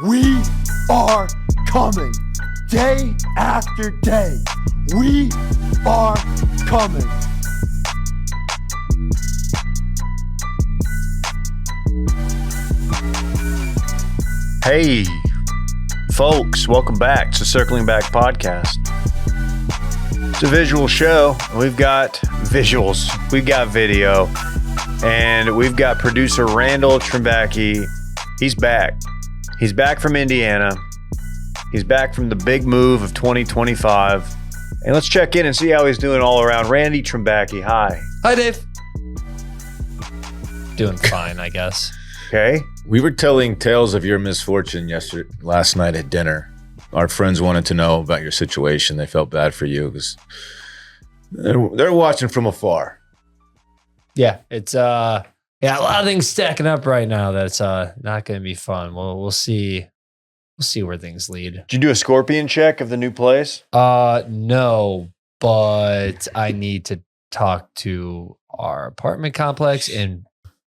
We are coming. Day after day. We are coming. Hey, folks, welcome back to Circling Back Podcast. It's a visual show. We've got visuals, we've got video, and we've got producer Randall Trimbacki. He's back. He's back from Indiana. He's back from the big move of 2025. And let's check in and see how he's doing all around. Randy Trimbacki, hi. Hi, Dave. Doing fine, I guess. Okay. We were telling tales of your misfortune last night at dinner. Our friends wanted to know about your situation. They felt bad for you because they're watching from afar. Yeah, it's a lot of things stacking up right now. That's not going to be fun. We'll see. We'll see where things lead. Did you do a scorpion check of the new place? No, but I need to talk to our apartment complex and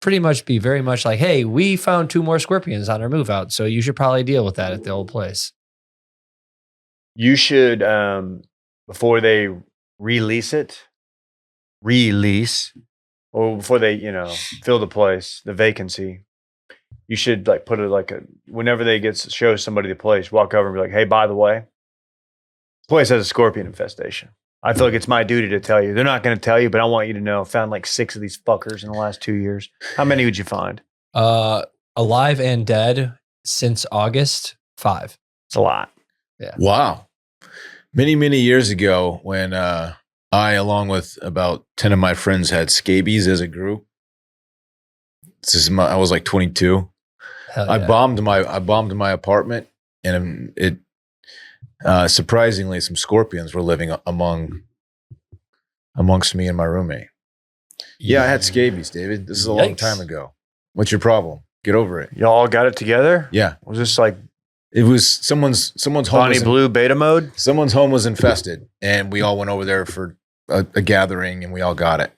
pretty much be very much like, hey, we found 2 more scorpions on our move out, so you should probably deal with that at the old place. You should, before they release, or before they, fill the place, the vacancy, you should put it whenever they show somebody the place, walk over and be like, hey, by the way, the place has a scorpion infestation. I feel like it's my duty to tell you. They're not going to tell you, but I want you to know. I found 6 of these fuckers in the last 2 years. How many would you find? Alive and dead since August, 5. It's a lot. Yeah. Wow. Many, many years ago when I, along with about 10 of my friends, had scabies as a group. I was 22. Hell I yeah. bombed my apartment, and it surprisingly some scorpions were living amongst me and my roommate. Yeah, I had scabies, David. This is a long time ago. What's your problem? Get over it. Y'all got it together? Yeah. Was this It was someone's home. Bonnie Blue beta mode? Someone's home was infested, and we all went over there for a gathering, and we all got it.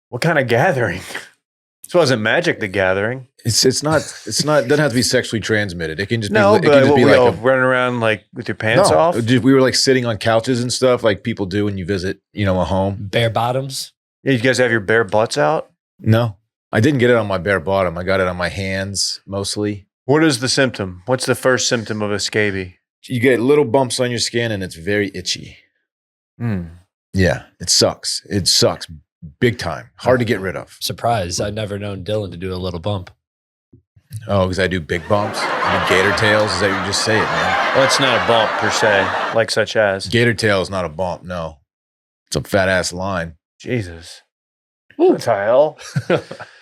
What kind of gathering? This wasn't Magic the Gathering. It doesn't have to be sexually transmitted. It can just be all running around with your pants off? We were sitting on couches and stuff like people do when you visit, a home. Bare bottoms. Yeah, you guys have your bare butts out? No, I didn't get it on my bare bottom. I got it on my hands mostly. What is the symptom? What's the first symptom of a scabie? You get little bumps on your skin and it's very itchy. Yeah, it sucks. It sucks big time. Hard to get rid of. Surprised. I've never known Dylan to do a little bump. Oh, because I do big bumps? I do gator tails? Is that you just say it, man? Well, it's not a bump per se, such as. Gator tail is not a bump, no. It's a fat ass line. Jesus. What the hell?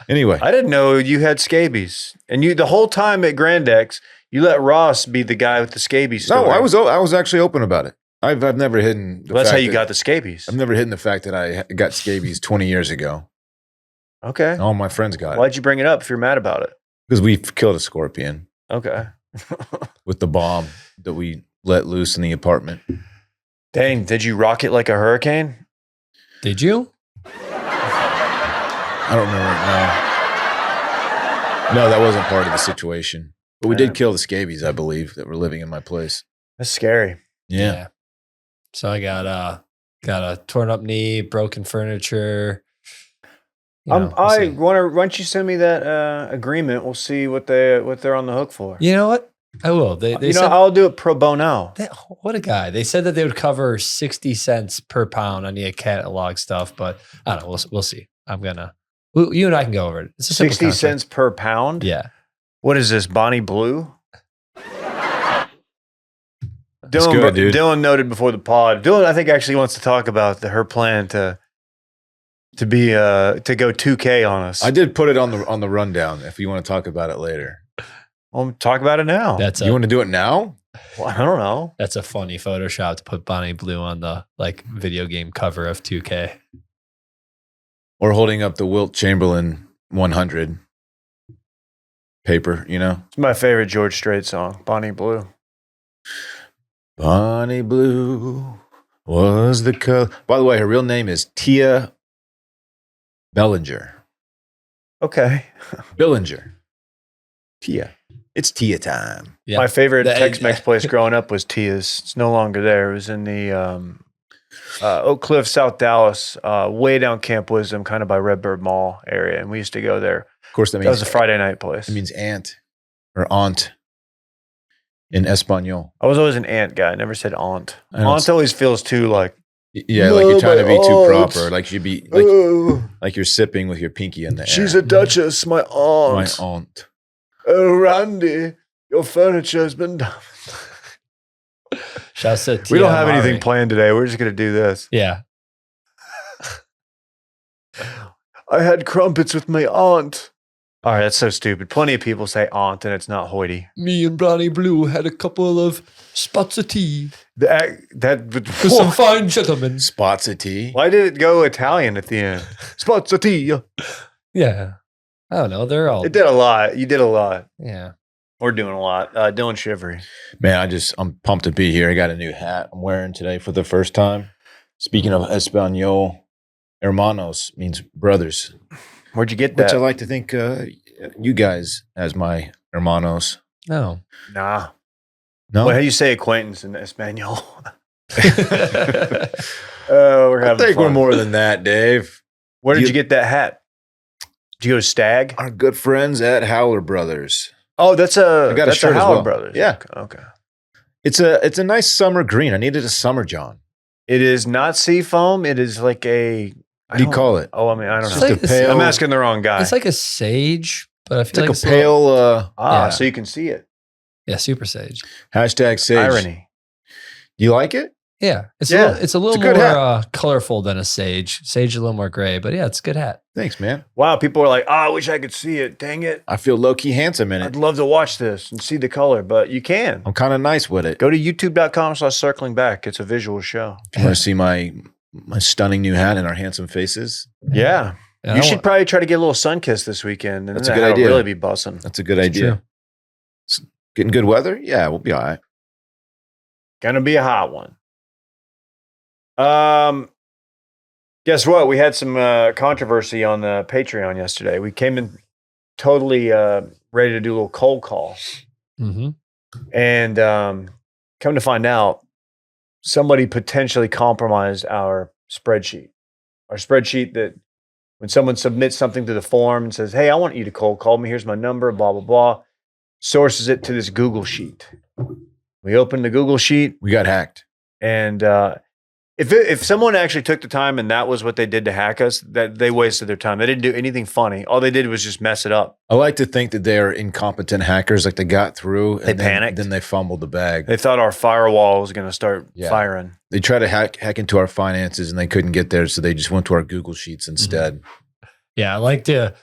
Anyway. I didn't know you had scabies. And you, the whole time at Grand X, you let Ross be the guy with the scabies story. No, I was actually open about it. I've never hidden that's how you got the scabies. I've never hidden the fact that I got scabies 20 years ago. Okay. All my friends got it. Why'd you bring it up if you're mad about it? Because we killed a scorpion. Okay. With the bomb that we let loose in the apartment. Dang, did you rock it like a hurricane? Did you? I don't remember. No, that wasn't part of the situation. But we did kill the scabies, I believe, that were living in my place. That's scary. Yeah. So I got a torn up knee, broken furniture. Why don't you send me that agreement? We'll see what they're on the hook for. You know what? I will. They said, I'll do it pro bono. What a guy. They said that they would cover 60 cents per pound on the catalog stuff, but I don't know. We'll see. You and I can go over it. It's a 60 cents per pound? Yeah. What is this, Bonnie Blue? Dylan noted before the pod. Dylan, I think, actually wants to talk about her plan to go 2K on us. I did put it on the rundown if you want to talk about it later. Well, talk about it now. You want to do it now? Well, I don't know. That's a funny Photoshop to put Bonnie Blue on the video game cover of 2K. Or holding up the Wilt Chamberlain 100 paper, It's my favorite George Strait song, Bonnie Blue. Bonnie Blue was the color. By the way, her real name is Tia Bellinger. Okay. Billinger. Tia. It's Tia time. Yeah. My favorite That- Tex-Mex place growing up was Tia's. It's no longer there. It was in the Oak Cliff, South Dallas, way down Camp Wisdom, kind of by Redbird Mall area. And we used to go there. Of course, that That means was a Friday night place. It means aunt or aunt in Espanol. I was always an aunt guy. I never said aunt. I know Aunt always feels too like, Yeah, No, like you're trying to be my too aunt. proper. Like you'd be Oh, like you're sipping with your pinky in the air. she's a duchess, my my aunt. aunt. Oh, Randy, your furniture's been done. Shouts to we don't Tia have Mari. anything planned today. We're just going to do this. Yeah. I had crumpets with my aunt. All right, that's so stupid. Plenty of people say aunt and it's not hoity. Me and Brownie Blue had a couple of spots of tea That with some fine gentlemen. Spots of tea. Why did it go Italian at the end? Spots of tea. Yeah. I don't know. They're all. It did a lot. You did a lot. Yeah. We're doing a lot. Dylan Shivery. Man, I'm pumped to be here. I got a new hat I'm wearing today for the first time. Speaking of Espanol, hermanos means brothers, Where'd you get which that? I like to think you guys as my hermanos. No. Nah. No, Well, how do you say acquaintance in Espanol? Yeah. We're I having think fun. we're more than that, Dave. Where did You- you get that hat? Did you go to Stag? Our good friends at Howler Brothers. Oh, that's a I got a that's shirt as Howard well. Brothers. Yeah. Okay. It's a nice summer green. I needed a summer John. It is not sea foam. It is like a. What do you call it? Oh, I mean, I don't It's know. like Just a pale. I'm asking the wrong guy. It's like a sage, but I feel It's like a it's pale yeah. So you can see it. yeah, super sage. hashtag sage. Irony. You like it? Yeah. It's Yeah, a little it's a good more hat. colorful than a sage. Sage is a little more gray, but yeah, it's a good hat. Thanks, man. Wow, people are like, I wish I could see it. Dang it. I feel low key handsome in I'd it. love to watch this and see the color, but you can. I'm kind of nice with it. Go to youtube.com/circling back. It's a visual show. If you want to see my stunning new hat and our handsome faces, Yeah. Yeah, You I should want- probably try to get a little sun kiss this weekend. And That's then a good that'll idea. really be bussing. that's a good idea. true. It's getting good weather? Yeah, we'll be all right. Gonna be a hot one. Guess what? We had some controversy on the Patreon yesterday. We came in totally ready to do a little cold call. Mhm. And come to find out, somebody potentially compromised our spreadsheet. Our spreadsheet that when someone submits something to the form and says, hey, I want you to cold call me, here's my number, blah, blah, blah, sources it to this Google sheet. We open the Google sheet, We got hacked. and if someone actually took the time and that was what they did to hack us, that they wasted their time. They didn't do anything funny. All they did was just mess it up. I like to think that they are incompetent hackers. Like they got through. They and then, panicked. Then they fumbled the bag. They thought our firewall was going to start Yeah. firing. They tried to hack into our finances and they couldn't get there. So they just went to our Google Sheets instead. Yeah, I like to.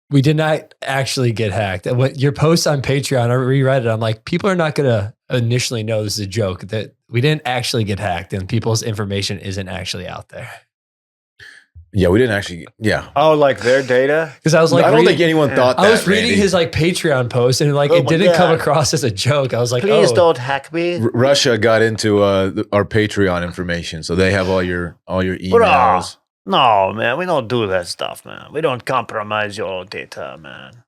We did not actually get hacked. What your post on Patreon, I reread it. I'm like, people are not going to initially know this is a joke. That we didn't actually get hacked, and people's information isn't actually out there. Yeah, we didn't actually. Yeah. Oh, like their data? Because I was like, I don't think reading- anyone thought that. I was reading Randy. his like Patreon post, and like Oh it my didn't come God. across as a joke. I was like, Please oh, don't hack me. Russia got into our Patreon information, so they have all your emails. No, man, we don't do that stuff, man. We don't compromise your data, man.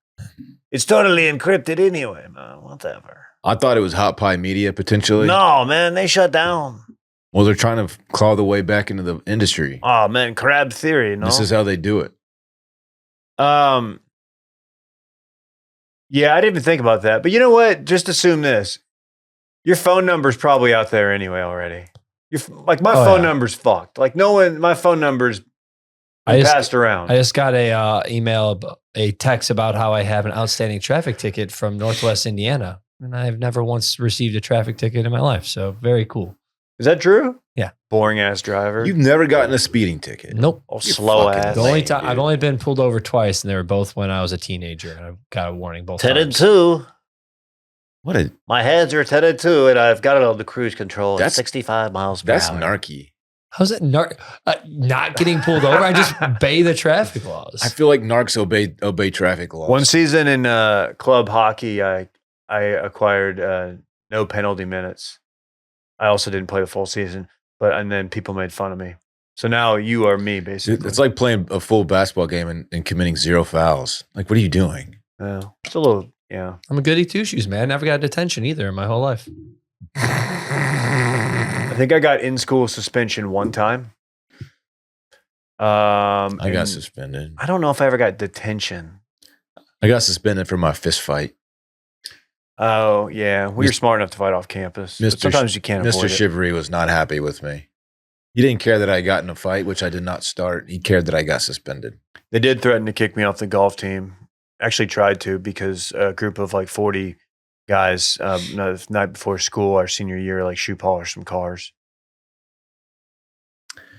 It's totally encrypted anyway, man. Whatever. I thought it was Hot Pie Media potentially. No, man, they shut down. Well, they're trying to claw the way back into the industry. Oh, man, crab theory, no? This is how they do it. Yeah, I didn't even think about that. But you know what? Just assume this. Your phone number's probably out there anyway already. Like my Oh, phone yeah. number's fucked. Like no one, my phone number's I just, passed around. I just got a text about how I have an outstanding traffic ticket from Northwest Indiana, and I've never once received a traffic ticket in my life. So very cool. Is that true? Yeah. Boring ass driver. You've never gotten a speeding ticket. Nope. Oh, You slow fucking ass. The only lame, time dude. I've only been pulled over twice, and they were both when I was a teenager, and I got a warning both 10 and times. 2. What a My hands are 10 and 2, and I've got it on the cruise control at That's- 65 miles per that's hour. narky. How's it not getting pulled over? I just obey the traffic laws. I feel like narcs obey traffic laws. One season in club hockey, I acquired no penalty minutes. I also didn't play the full season, and then people made fun of me. So now you are me, basically. It's like playing a full basketball game and committing 0 fouls. Like, what are you doing? Yeah. It's a little Yeah. I'm a goody two shoes, man. Never got detention either in my whole life. I think I got in school suspension one time. I got suspended. I don't know if I ever got detention. I got suspended for my fist fight. Oh, yeah. We were smart enough to fight off campus. But sometimes you can't avoid Mr. it. Shivery was not happy with me. He didn't care that I got in a fight, which I did not start. He cared that I got suspended. They did threaten to kick me off the golf team. Actually tried to, because a group of like 40 guys the night before school, our senior year, like shoe polish some cars.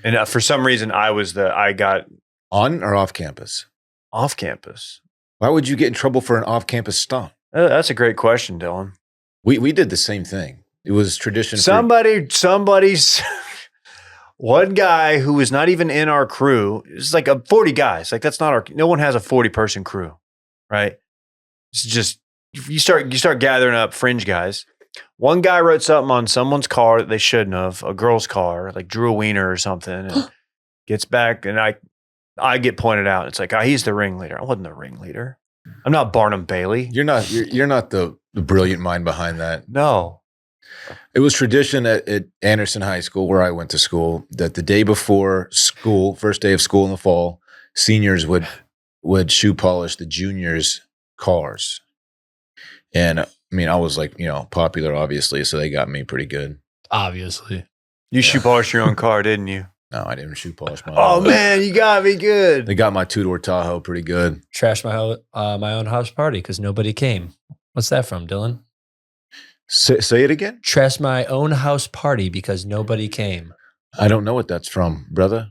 And for some reason, I got On or off campus? off campus. Why would you get in trouble for an off-campus stomp? That's a great question, Dylan. We did the same thing. It was tradition. Somebody's one guy who was not even in our crew. It's like 40 guys. Like, that's not our. No one has a 40-person crew, right? It's just you start gathering up fringe guys. One guy wrote something on someone's car that they shouldn't have, a girl's car, like drew a wiener or something, and gets back, and I get pointed out. It's like, he's the ringleader. I wasn't the ringleader. I'm not Barnum Bailey. You're not the brilliant mind behind that. No. It was tradition at Anderson High School, where I went to school, that the day before school, first day of school in the fall, seniors would shoe polish the juniors' cars. And I mean, I was like, popular, obviously, so they got me pretty good. Obviously. You shoe polished your own car, didn't you? No, I didn't shoe polish my Oh, own. man, you got me good. They got my two-door Tahoe pretty good. Trashed my own house party because nobody came. What's that from, Dylan? Say it again? Trashed my own house party because nobody came. I don't know what that's from, brother.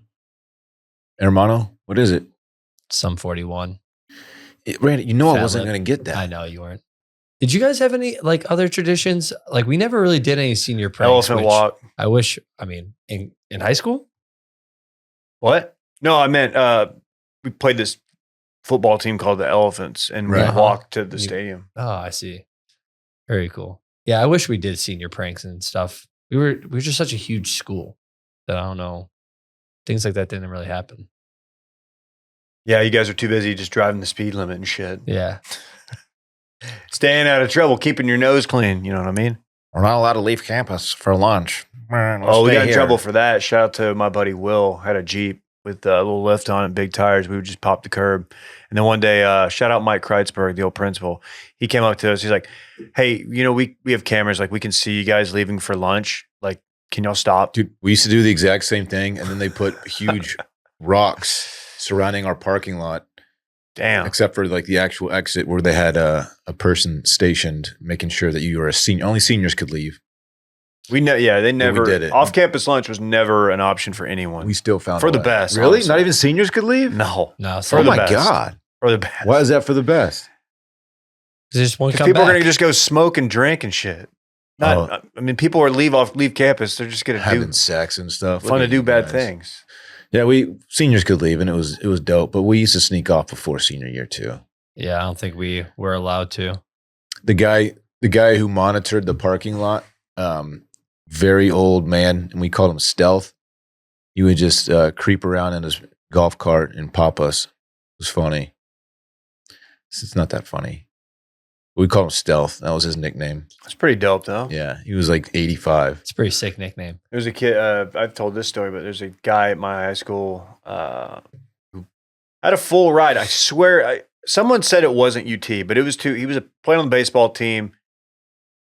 Hermano, what is it? Some 41. Randy, you know I Fat wasn't lip. going to get that. I know you weren't. Did you guys have any like other traditions? Like, we never really did any senior pranks. Elephant which walk. I wish. I mean, in high school. What? No, I meant we played this football team called the Elephants, and Right. we walked to the stadium. Oh, I see. Very cool. Yeah, I wish we did senior pranks and stuff. We were just such a huge school that I don't know. Things like that didn't really happen. Yeah, you guys are too busy just driving the speed limit and shit. Yeah. Staying out of trouble, keeping your nose clean. You know what I mean? We're not allowed to leave campus for lunch. We got in trouble for that. Shout out to my buddy Will. Had a Jeep with a little lift on it, big tires. We would just pop the curb. And then one day, shout out Mike Kreitzberg, the old principal. He came up to us. He's like, "Hey, we have cameras. Like, we can see you guys leaving for lunch. Like, can y'all stop?" Dude, we used to do the exact same thing, and then they put huge rocks surrounding our parking lot, Damn. except for like the actual exit where they had a person stationed, making sure that you were a senior. Only seniors could leave. They never did it. Off-campus lunch was never an option for anyone. We still found For a the way. best, Really? honestly. Not even seniors could leave? No, No, For Oh the my best. God. for the best. Why is that for the best? just one Because come people back. are gonna just go smoke and drink and shit. I mean, people are leave campus. They're just gonna Having do sex and stuff. fun Look to at do you bad guys. things. Yeah, seniors could leave, and it was dope. But we used to sneak off before senior year too. Yeah, I don't think we were allowed to. The guy who monitored the parking lot, very old man, and we called him Stealth. He would just creep around in his golf cart and pop us. It was funny. It's not that funny. We called him Stealth. That was his nickname. It's pretty dope, though. Yeah, he was like 85. It's a pretty sick nickname. There's a kid. I've told this story, but there's a guy at my high school who had a full ride. I swear, someone said it wasn't UT, but it was too. He was playing on the baseball team,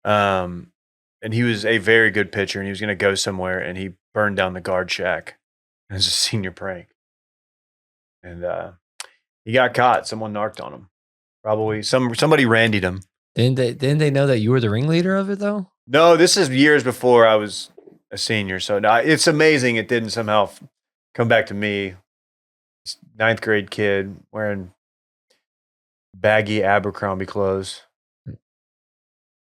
and he was a very good pitcher, and he was going to go somewhere, and he burned down the guard shack. It was a senior prank, and he got caught. Someone narked on him. Probably somebody randied him. Didn't they know that you were the ringleader of it though? No, this is years before I was a senior. So now it's amazing it didn't somehow come back to me. This 9th grade kid wearing baggy Abercrombie clothes.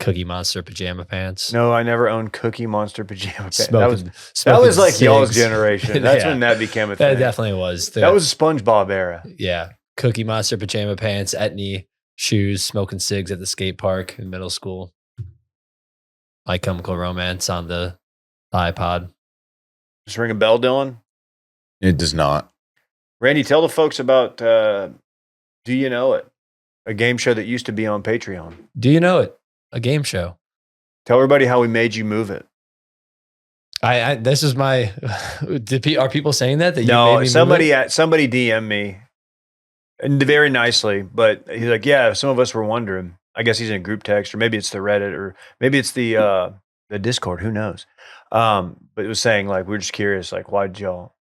Cookie Monster pajama pants. No, I never owned Cookie Monster pajama pants. Smoking, That was like y'all's cigs. generation. That's Yeah. when that became a That thing. definitely was. That was a SpongeBob era. Yeah. Cookie Monster pajama pants, etny shoes, smoking cigs at the skate park in middle school. My Chemical Romance on the iPod. Just ring a bell, Dylan. It does not. Randy, tell the folks about Do You Know It? A game show that used to be on Patreon. Do you know it? A game show. Tell everybody how we made you move it. This is my. Are people saying that you No, made me somebody move it? somebody DM'd me, and very nicely, but he's like, yeah, some of us were wondering. I guess he's in a group text, or maybe it's the Reddit, or maybe it's the Discord. Who knows? But it was saying like we're just curious, like why did y'all?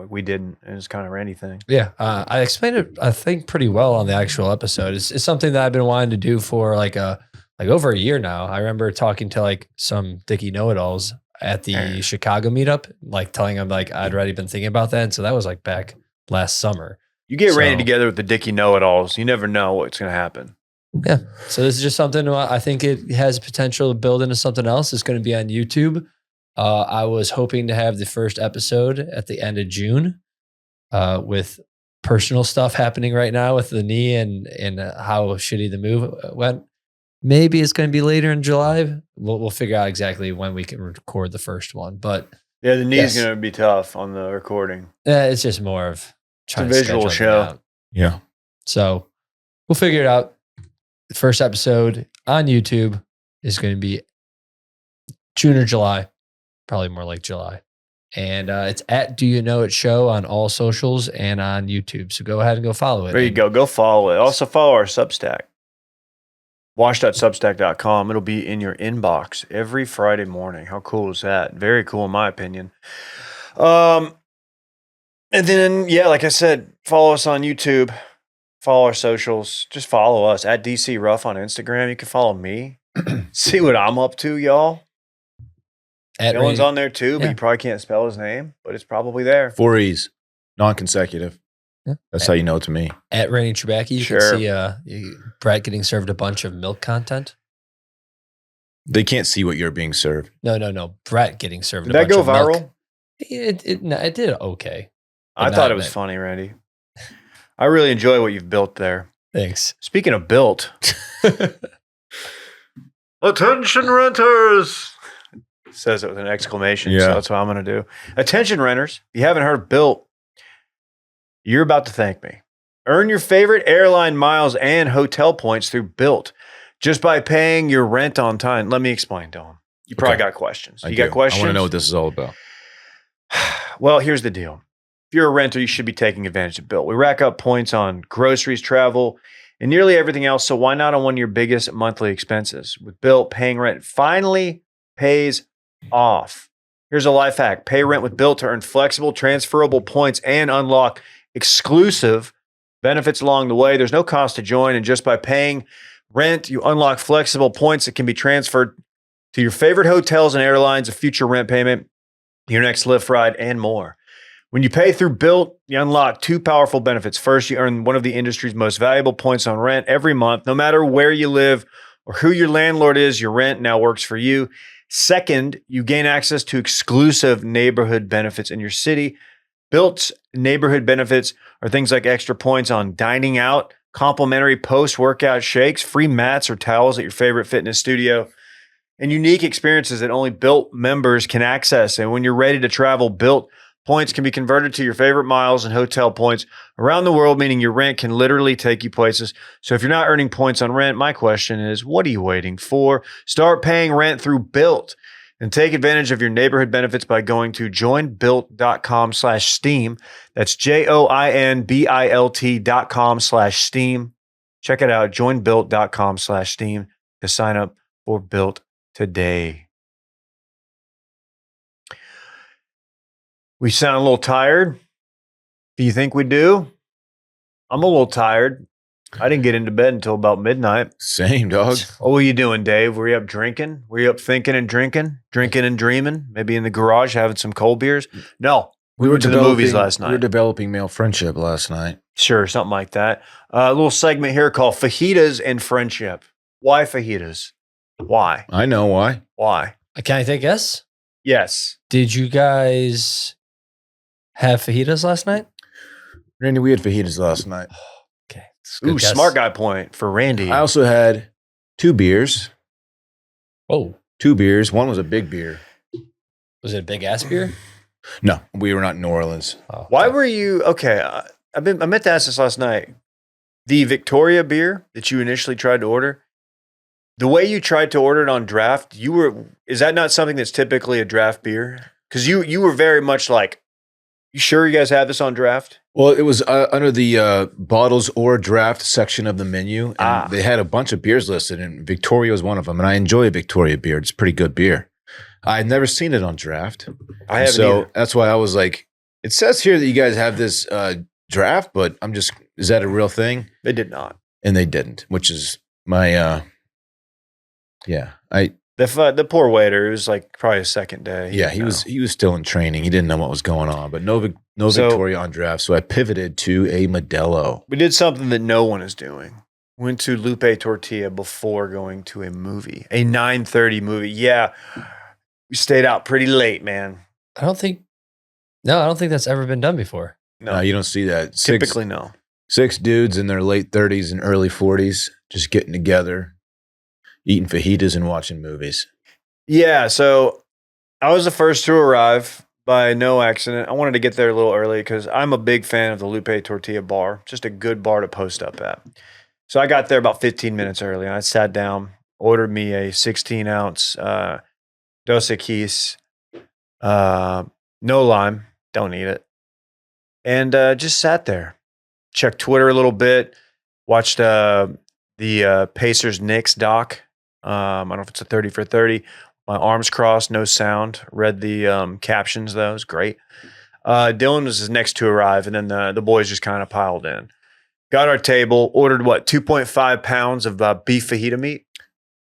We didn't, and it's kind of a Randy thing. Yeah, I explained it, I think, pretty well on the actual episode. It's something that I've been wanting to do for like over a year now. I remember talking to like some Dickie know-it-alls at the Chicago meetup, like telling them like I'd already been thinking about that. And so that was like back last summer. You get Randy together with the Dickie know-it-alls, you never know what's going to happen. Yeah. So this is just something I think it has potential to build into something else. It's going to be on YouTube. I was hoping to have the first episode at the end of June with personal stuff happening right now with the knee and how shitty the move went. Maybe it's going to be later in July. We'll figure out exactly when we can record the first one. But yeah, the knee's going to be tough on the recording. It's just more of trying it's a visual show. Yeah. So we'll figure it out. The first episode on YouTube is going to be June or July, probably more like July. And it's at Do You Know It Show on all socials and on YouTube. So go ahead and go follow it. There you go. Go follow it. Also follow our Substack. Wash.substack.com. It'll be in your inbox every Friday morning. How cool is that? Very cool in my opinion. And then, yeah, like I said, follow us on YouTube. Follow our socials. Just follow us at DC Ruff on Instagram. You can follow me. See what I'm up to, y'all. Dylan's on there too, but you probably can't spell his name, but it's probably there. 4 E's, non-consecutive. Yeah. That's how you know it to me. At Rainy Trebacki, you can see Brett getting served a bunch of milk content. They can't see what you're being served. No. Brett getting served Did a that bunch go of viral? milk. It did okay. I thought it was funny, Randy. I really enjoy what you've built there. Thanks. Speaking of built. Attention renters. Says it with an exclamation. Yeah. So that's what I'm going to do. Attention renters. If you haven't heard of Built, you're about to thank me. Earn your favorite airline miles and hotel points through Built just by paying your rent on time. Let me explain, Dylan. You probably got questions. You got questions? I want to know what this is all about. Well, here's the deal. If you're a renter, you should be taking advantage of Built. We rack up points on groceries, travel, and nearly everything else. So why not on one of your biggest monthly expenses? With Built, paying rent finally pays off. Here's a life hack. Pay rent with Built to earn flexible, transferable points and unlock exclusive benefits along the way. There's no cost to join. And just by paying rent, you unlock flexible points that can be transferred to your favorite hotels and airlines, a future rent payment, your next Lyft ride, and more. When you pay through Built, you unlock two powerful benefits. First, you earn one of the industry's most valuable points on rent every month. No matter where you live or who your landlord is, your rent now works for you. Second, you gain access to exclusive neighborhood benefits in your city. Built's neighborhood benefits are things like extra points on dining out, complimentary post-workout shakes, free mats or towels at your favorite fitness studio, and unique experiences that only Built members can access. And when you're ready to travel, Built points can be converted to your favorite miles and hotel points around the world, meaning your rent can literally take you places. So if you're not earning points on rent, my question is, what are you waiting for? Start paying rent through Built and take advantage of your neighborhood benefits by going to joinbuilt.com/steam. That's joinbilt.com/steam. Check it out, joinbuilt.com/steam to sign up for Built today. We sound a little tired. Do you think we do? I'm a little tired. I didn't get into bed until about midnight. Same, dog. What were you doing, Dave? Were you up drinking? Were you up thinking and drinking and dreaming? Maybe in the garage having some cold beers? No. We went to the movies last night. We were developing male friendship last night. Sure, something like that. A little segment here called Fajitas and Friendship. Why fajitas? Why? I know why. Why? Can I take a guess? Yes. Did you guys have fajitas last night? Randy, we had fajitas last night. Okay. Ooh, smart guy point for Randy. I also had 2 beers. Oh. 2 beers. One was a big beer. Was it a big ass beer? No, we were not in New Orleans. Oh, Why were you okay? I meant to ask this last night. the Victoria beer that you initially tried to order, the way you tried to order it on draft, is that not something that's typically a draft beer? Because you were very much like, you sure you guys have this on draft? Well, it was under the bottles or draft section of the menu, and they had a bunch of beers listed, and Victoria was one of them. And I enjoy a Victoria beer; it's pretty good beer. I'd never seen it on draft, I haven't so either. that's why I was like, "It says here that you guys have this draft, but is that a real thing?" They did not. And they didn't, which is my The poor waiter, it was like probably his second day. he was still in training. He didn't know what was going on, but no So- Victoria on draft. So I pivoted to a Modelo. We did something that no one is doing. Went to Lupe Tortilla before going to a movie, a 9:30 movie. Yeah, we stayed out pretty late, man. I don't think that's ever been done before. No, You don't see that. typically no. Six dudes in their late 30s and early 40s just getting together, eating fajitas and watching movies. Yeah, so I was the first to arrive by no accident. I wanted to get there a little early because I'm a big fan of the Lupe Tortilla bar. Just a good bar to post up at. So I got there about 15 minutes early, and I sat down, ordered me a 16-ounce Dos Equis, no lime, don't need it, and just sat there. Checked Twitter a little bit, watched the Pacers Knicks doc. I don't know if it's a 30 for 30. My arms crossed, no sound. Read the captions, though. It was great. Dylan was his next to arrive, and then the boys just kind of piled in. Got our table, ordered 2.5 pounds of beef fajita meat?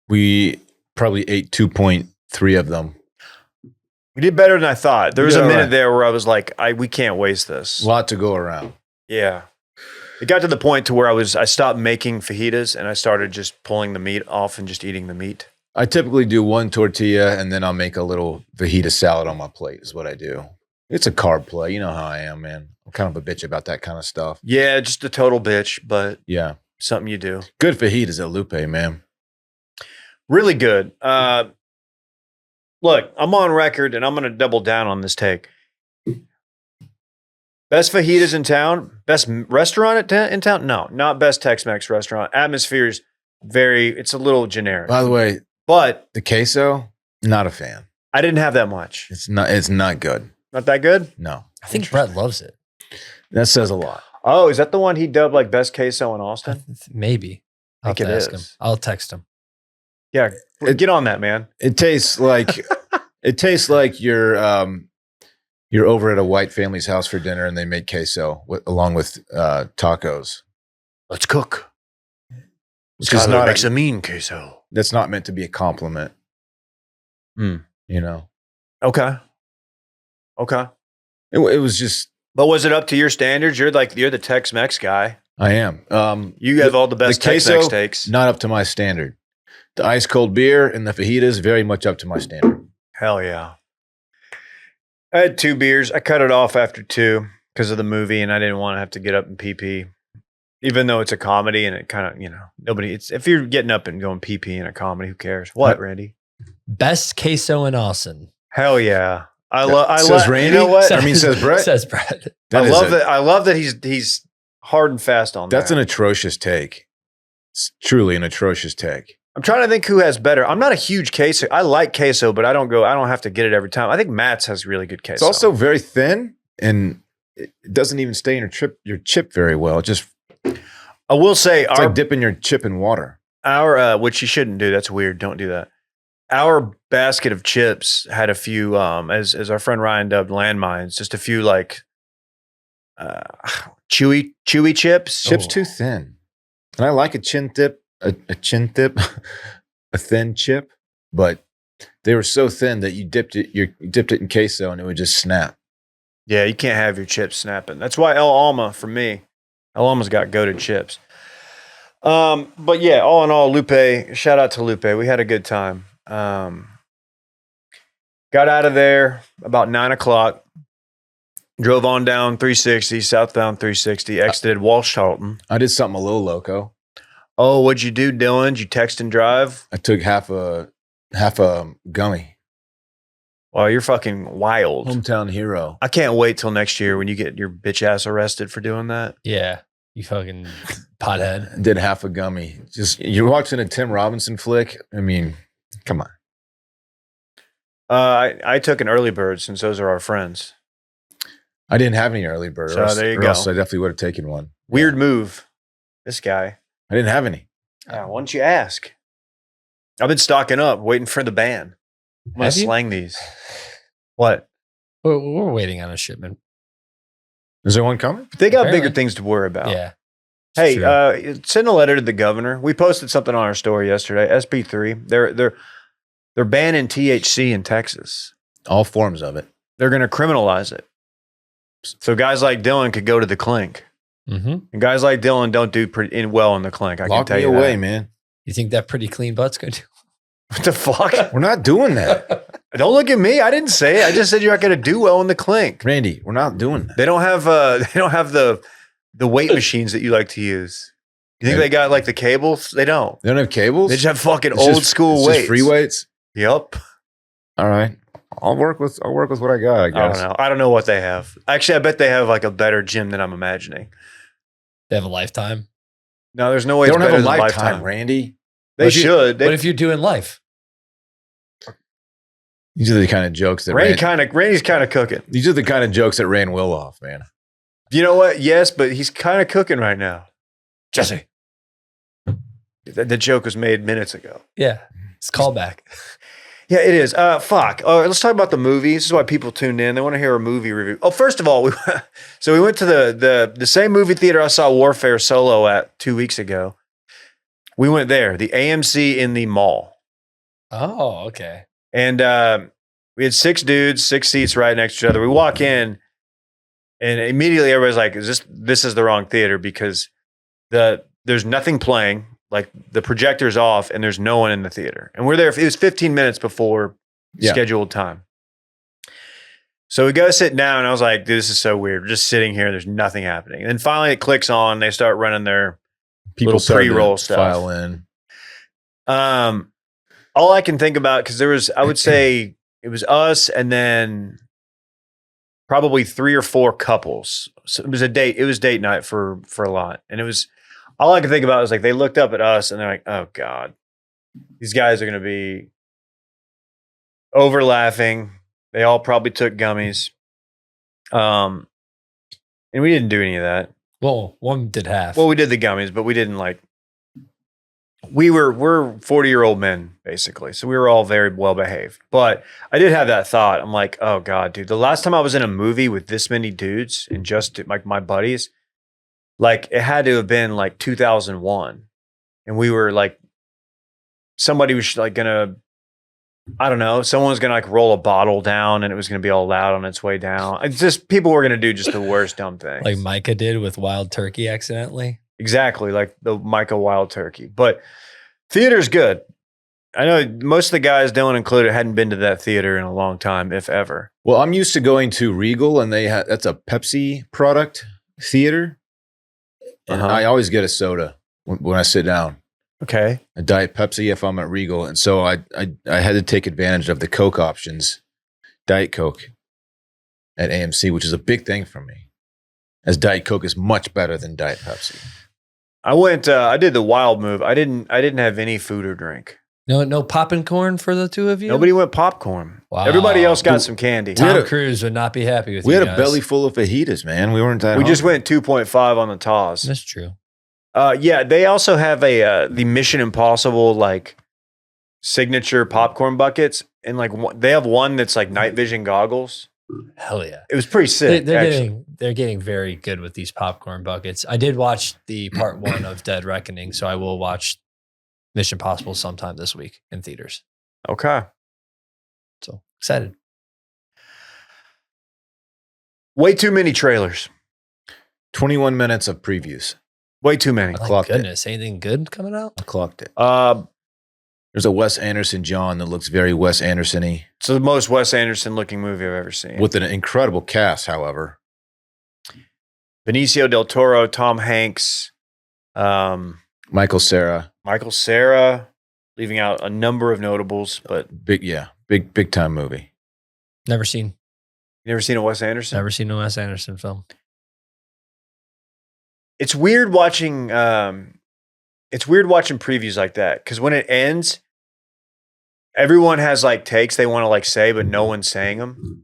We probably ate 2.3 of them. We did better than I thought. There was did a all minute right. there where I was like, we can't waste this. A lot to go around. Yeah. It got to the point to where I stopped making fajitas and I started just pulling the meat off and just eating the meat. I typically do one tortilla and then I'll make a little fajita salad on my plate is what I do. It's a carb play. You know how I am, man. I'm kind of a bitch about that kind of stuff. Yeah, just a total bitch, but Yeah. something you do. Good fajitas at Lupe, man. Really good. Look, I'm on record and I'm going to double down on this take. Best fajitas in town? Best restaurant in town? No, not best Tex-Mex restaurant. Atmosphere's it's a little generic. By the way, But the queso, not a fan. I didn't have that much. It's not good. Not that good? No. I think Brett loves it. That says a lot. Oh, is that the one he dubbed like best queso in Austin? Maybe. I'll think it have to ask is. him. I'll text him. Yeah, get on that, man. It tastes like you're over at a white family's house for dinner and they make queso along with tacos. Let's cook. Which is not makes a mean queso. that's not meant to be a compliment. Hmm. You know, Okay. it was just. But was it up to your standards? You're the Tex-Mex guy. I am. You have all the best queso, Tex-Mex takes. Not up to my standard. The ice cold beer and the fajitas very much up to my standard. Hell yeah. I had 2 beers. I cut it off after 2 because of the movie, and I didn't want to have to get up and pee. Even though it's a comedy and it kind of, if you're getting up and going pee in a comedy, who cares? What, Randy? Best queso in Austin. Hell yeah. Says Randy? You know what? Says Brett? Says Brett. I love that he's hard and fast on That's that. an atrocious take. It's truly an atrocious take. I'm trying to think who has better. I'm not a huge queso. I like queso, but I don't have to get it every time. I think Matt's has really good queso. It's also very thin and it doesn't even stay in your chip very well. It just I will say it's like dipping your chip in water. our which you shouldn't do. That's weird. Don't do that. Our basket of chips had a few, as our friend Ryan dubbed landmines, just a few like chewy chips. Chip's too thin. And I like a chin tip, a thin chip, but they were so thin that you dipped it in queso and it would just snap. Yeah, you can't have your chips snapping. That's why El Alma, for me, El Alma's got goated chips. But yeah, all in all, Lupe, shout out to Lupe. We had a good time. Got out of there about 9:00. Drove on down 360, southbound 360, exited Walsh Charlton. I did something a little loco. Oh, what'd you do, Dylan? Did you text and drive? I took half a gummy. Well, you're fucking wild. Hometown hero. I can't wait till next year when you get your bitch ass arrested for doing that. Yeah. You fucking Pothead. Did half a gummy. Just you're watching a Tim Robinson flick. I mean, come on. I took an early bird since those are our friends. I didn't have any early bird. So there you or go. else I definitely would have taken one. Weird move. This guy. I didn't have any. Why don't you ask? I've been stocking up, waiting for the ban. I'm gonna Have you? slang these. What? We're waiting on a shipment. Is there one coming? They got Apparently. bigger things to worry about. Yeah. Hey, True. send a letter to the governor. We posted something on our story yesterday. SB3. They're banning THC in Texas. All forms of it. They're going to criminalize it. So guys like Dylan could go to the clink, Mm-hmm. and guys like Dylan don't do well in the clink. I can Lock tell me you away, that. man. You think that pretty clean butt's going to? What the fuck? We're not doing that. Don't look at me. I didn't say it. I just said you're not going to do well in the clink. Randy, we're not doing that. They don't have the weight machines that you like to use. You think they got like the cables? They don't. They don't have cables? They just have fucking It's old just- school it's weights. just free weights? Yep. All right. I'll work with what I got, I I guess. don't know. I don't know what they have. Actually, I bet they have like a better gym than I'm imagining. They have a lifetime. No, there's no way They it's don't have better a than lifetime, Randy. They What if you- should. What if you're doing life? These are the kind of jokes that Randy's kind of cooking. these are the kind of jokes that ran Will off, man. You know what? Yes, but he's kind of cooking right now. Jesse. The joke was made minutes ago. Yeah. It's callback. Yeah, it is. Fuck. Let's talk about the movies. This is why people tuned in. They want to hear a movie review. Oh, first of all, we went to the same movie theater I saw Warfare Solo at 2 weeks ago. We went there, the AMC in the mall. Oh, okay. And we had 6 dudes, 6 seats right next to each other. We walk in, and immediately everybody's like, this is the wrong theater because there's nothing playing. Like the projector's off and there's no one in the theater. And we're there. It was 15 minutes before scheduled time. So we go sit down and I was like, dude, this is so weird. We're just sitting here. There's nothing happening. And then finally it clicks on. They start running their little started to pre-roll stuff. File in. All I can think about, because there was, I would say it was us and then probably 3 or 4 couples. So it was date night for a lot. And it was, all I could think about was like, they looked up at us and they're like, oh God, these guys are going to be over laughing. They all probably took gummies. And we didn't do any of that. Well, one did half. Well, we did the gummies, but we didn't like, we're 40-year-old men basically. So we were all very well behaved, but I did have that thought. I'm like, oh God, dude, the last time I was in a movie with this many dudes and just like my buddies, like it had to have been like 2001. And we were like, somebody was like gonna, I don't know, someone was gonna like roll a bottle down and it was gonna be all loud on its way down. It's just, people were gonna do just the worst dumb things. like Micah did with Wild Turkey accidentally. Exactly, like the Micah Wild Turkey. But theater's good. I know most of the guys, Dylan included, hadn't been to that theater in a long time, if ever. Well, I'm used to going to Regal and that's a Pepsi product theater. And I always get a soda when I sit down. Okay. A Diet Pepsi if I'm at Regal. And so I had to take advantage of the Coke options, Diet Coke at AMC, which is a big thing for me, as Diet Coke is much better than Diet Pepsi. I did the wild move. I didn't have any food or drink. No popping corn for the two of you? Nobody went popcorn. Wow. Everybody else got some candy. Tom Cruise would not be happy with We you had a guys. belly full of fajitas, man. We weren't that We just hungry. went 2.5 on the toss. That's true. Yeah, they also have the Mission Impossible like signature popcorn buckets, and like they have one that's like night vision goggles. Hell yeah. It was pretty sick. They're getting very good with these popcorn buckets. I did watch the part 1 of Dead Reckoning, so I will watch Mission Impossible sometime this week in theaters. Okay. So excited. Way too many trailers. 21 minutes of previews. Way too many. My clocked it. goodness, anything good coming out? I clocked it. It's There's a Wes Anderson John that looks very Wes Anderson-y the most Wes Anderson looking movie I've ever seen. with an incredible cast, however. Benicio del Toro, Tom Hanks, Michael Cera, Michael Cera, leaving out a number of notables, but big time movie. Never seen you never seen a Wes Anderson? a Wes Anderson film. it's weird watching previews like that because when it ends, everyone has like takes they want to like say, but no one's saying them.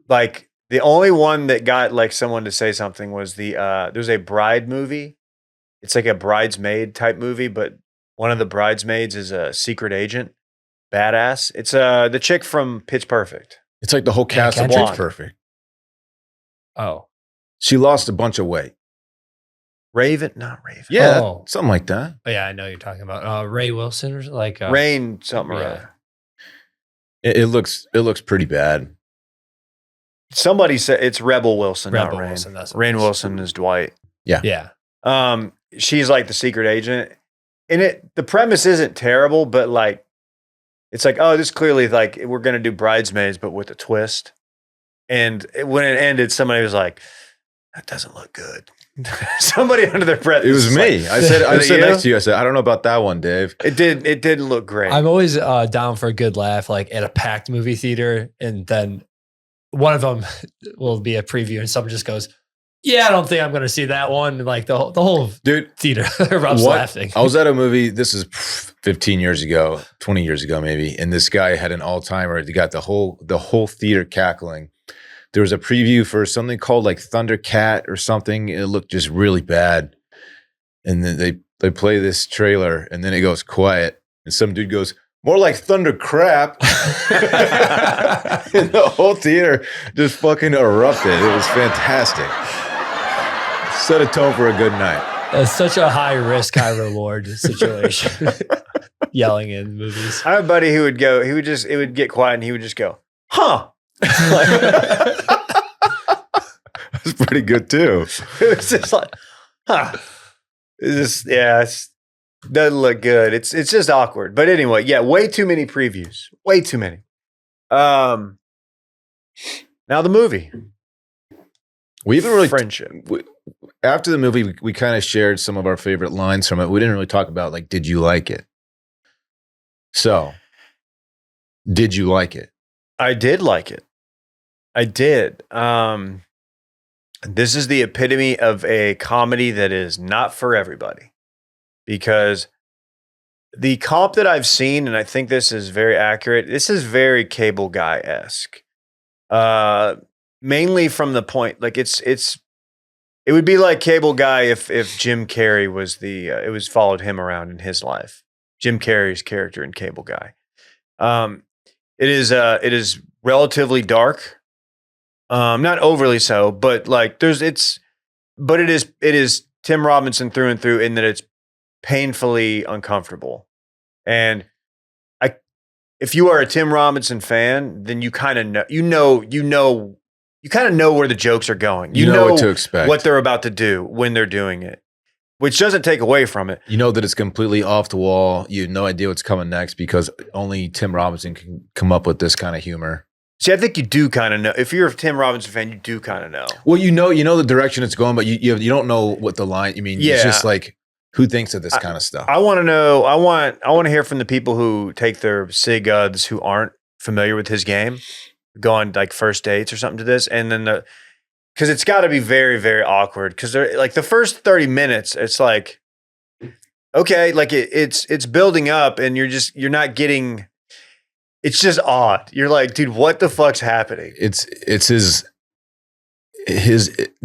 Like the only one that got like someone to say something was there's a bride movie. It's like a bridesmaid type movie, but one of the bridesmaids is a secret agent. Badass. It's the chick from Pitch Perfect. It's like the whole cast of Kendrick. Pitch Perfect. Oh, She lost a bunch of weight. Raven, not Raven. Yeah, Oh. something like that. oh yeah, I know you're talking about Ray Wilson or like Rain something or yeah. other. It looks pretty bad. Somebody said it's Rebel Wilson, Rebel not Rain. Wilson, that's what Rain it is. Wilson is Dwight. Yeah. She's like the secret agent. And the premise isn't terrible, but like it's like, oh, this clearly like we're gonna do Bridesmaids, but with a twist. And when it ended, somebody was like, that doesn't look good. Somebody under their breath. It was me. Like, I said Was it you? next to you. I said, I don't know about that one, Dave. It didn't look great. I'm always down for a good laugh, like at a packed movie theater, and then one of them will be a preview, and someone just goes, "Yeah, I don't think I'm going to see that one." And like the whole Dude, theater erupts laughing. I was at a movie. This is 15 years ago, 20 years ago, maybe. And this guy had an all-timer. He got the whole theater cackling. There was a preview for something called like Thundercat or something. It looked just really bad. And then they play this trailer and then it goes quiet. And some dude goes, more like thunder crap. And the whole theater just fucking erupted. It was fantastic. Set a tone for a good night. It's such a high risk, high reward situation. Yelling in movies. I have a buddy who would go, it would get quiet and he would just go, huh? That's pretty good too. It was just like, huh. It's just, it doesn't look good. It's just awkward. But anyway, yeah, way too many previews. Way too many. Now the movie. We even really Friendship. after the movie, we kind of shared some of our favorite lines from it. We didn't really talk about like, did you like it? So, did you like it? I did like it. I did. This is the epitome of a comedy that is not for everybody, because the comp that I've seen, and I think this is very accurate, this is very Cable Guy-esque. Mainly from the point, like it would be like Cable Guy if Jim Carrey was it was followed him around in his life. Jim Carrey's character in Cable Guy. It is relatively dark. Not overly so, but like it is Tim Robinson through and through in that it's painfully uncomfortable. And if you are a Tim Robinson fan, then you kind of know, you kind of know where the jokes are going. You know what to expect. What they're about to do when they're doing it, which doesn't take away from it. You know that it's completely off the wall. You have no idea what's coming next because only Tim Robinson can come up with this kind of humor. See, I think you do kind of know. If you're a Tim Robinson fan, you do kind of know. Well, you know the direction it's going, but you don't know what the line. I mean, it's just like, who thinks of this kind of stuff? I want to know. I want to hear from the people who take their SIGUDs who aren't familiar with his game, go on like first dates or something to this, and then because it's got to be very, very awkward. Because they're like the first 30 minutes, it's like, okay, like it's building up, and you're not getting. It's just odd. You're like, dude, what the fuck's happening? It's his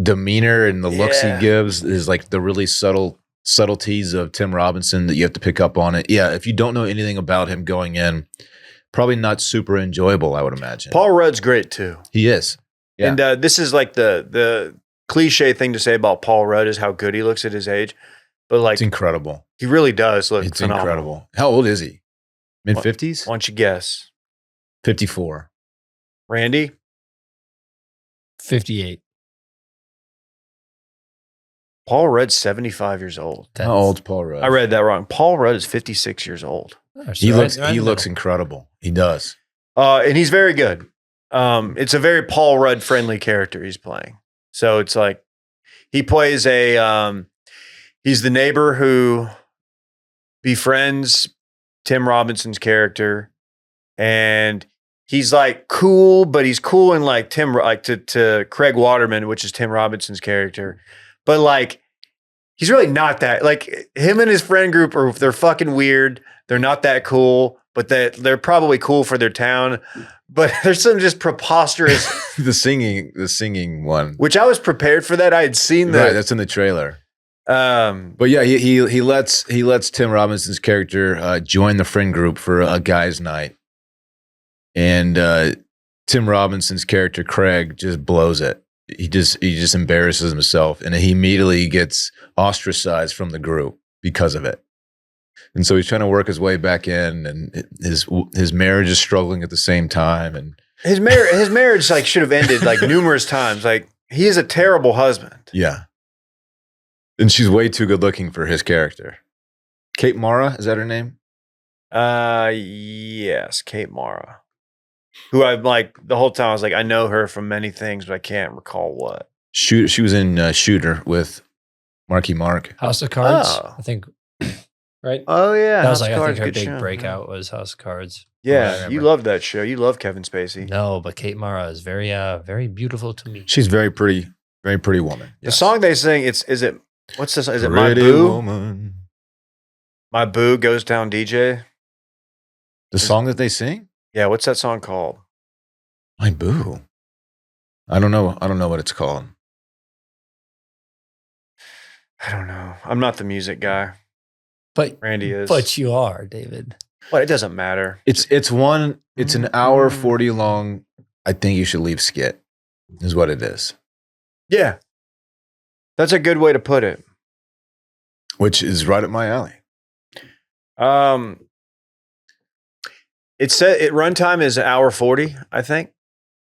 demeanor and the looks he gives is like the really subtleties of Tim Robinson that you have to pick up on it. Yeah, if you don't know anything about him going in, probably not super enjoyable, I would imagine. Paul Rudd's great too. He is. Yeah. And this is like the cliche thing to say about Paul Rudd is how good he looks at his age. But like, it's incredible. He really does look It's phenomenal. incredible. How old is he? Mid-50s? Why don't you guess? 54. Randy? 58. Paul Rudd's 75 years old. How old's Paul Rudd? I read that wrong. Paul Rudd is 56 years old. He looks incredible. He does. And he's very good. It's a very Paul Rudd friendly character he's playing. So it's like he plays he's the neighbor who befriends Tim Robinson's character, and he's like cool, but he's cool in like to Craig Waterman, which is Tim Robinson's character. But like he's really not that. Like him and his friend group they're fucking weird. They're not that cool, but they're probably cool for their town. But there's some just preposterous the singing one. which I was prepared for that. I had seen that. Right, that's in the trailer. But But yeah, he lets Tim Robinson's character join the friend group for a guy's night, and Tim Robinson's character Craig just blows it. He just embarrasses himself, and he immediately gets ostracized from the group because of it. And so he's trying to work his way back in, and his marriage is struggling at the same time. And his marriage like should have ended like numerous times. Like he is a terrible husband. yeah, and she's way too good looking for his character. Kate Mara, is that her name? Yes, Kate Mara. Who I'm like the whole time I was like, I know her from many things, but I can't recall what. She was in Shooter with Marky Mark. House of Cards, Oh. I think. Right? Oh yeah, That was House like, of I Cards, think her good big show. breakout was House of Cards. Yeah, you love that show. You love Kevin Spacey. No, but Kate Mara is very, very beautiful to me. She's very pretty woman. The song they sing, is it what's this? Is it My Pretty Boo? Woman. My Boo Goes Down DJ? The song that they sing? Yeah, what's that song called? My Boo. I don't know what it's called. I don't know. I'm not the music guy. But Randy is. But you are, David. But it doesn't matter. It's an hour 40 long. I think you should leave skit, is what it is. Yeah. That's a good way to put it. Which is right up my alley. It said runtime is 1:40, I think.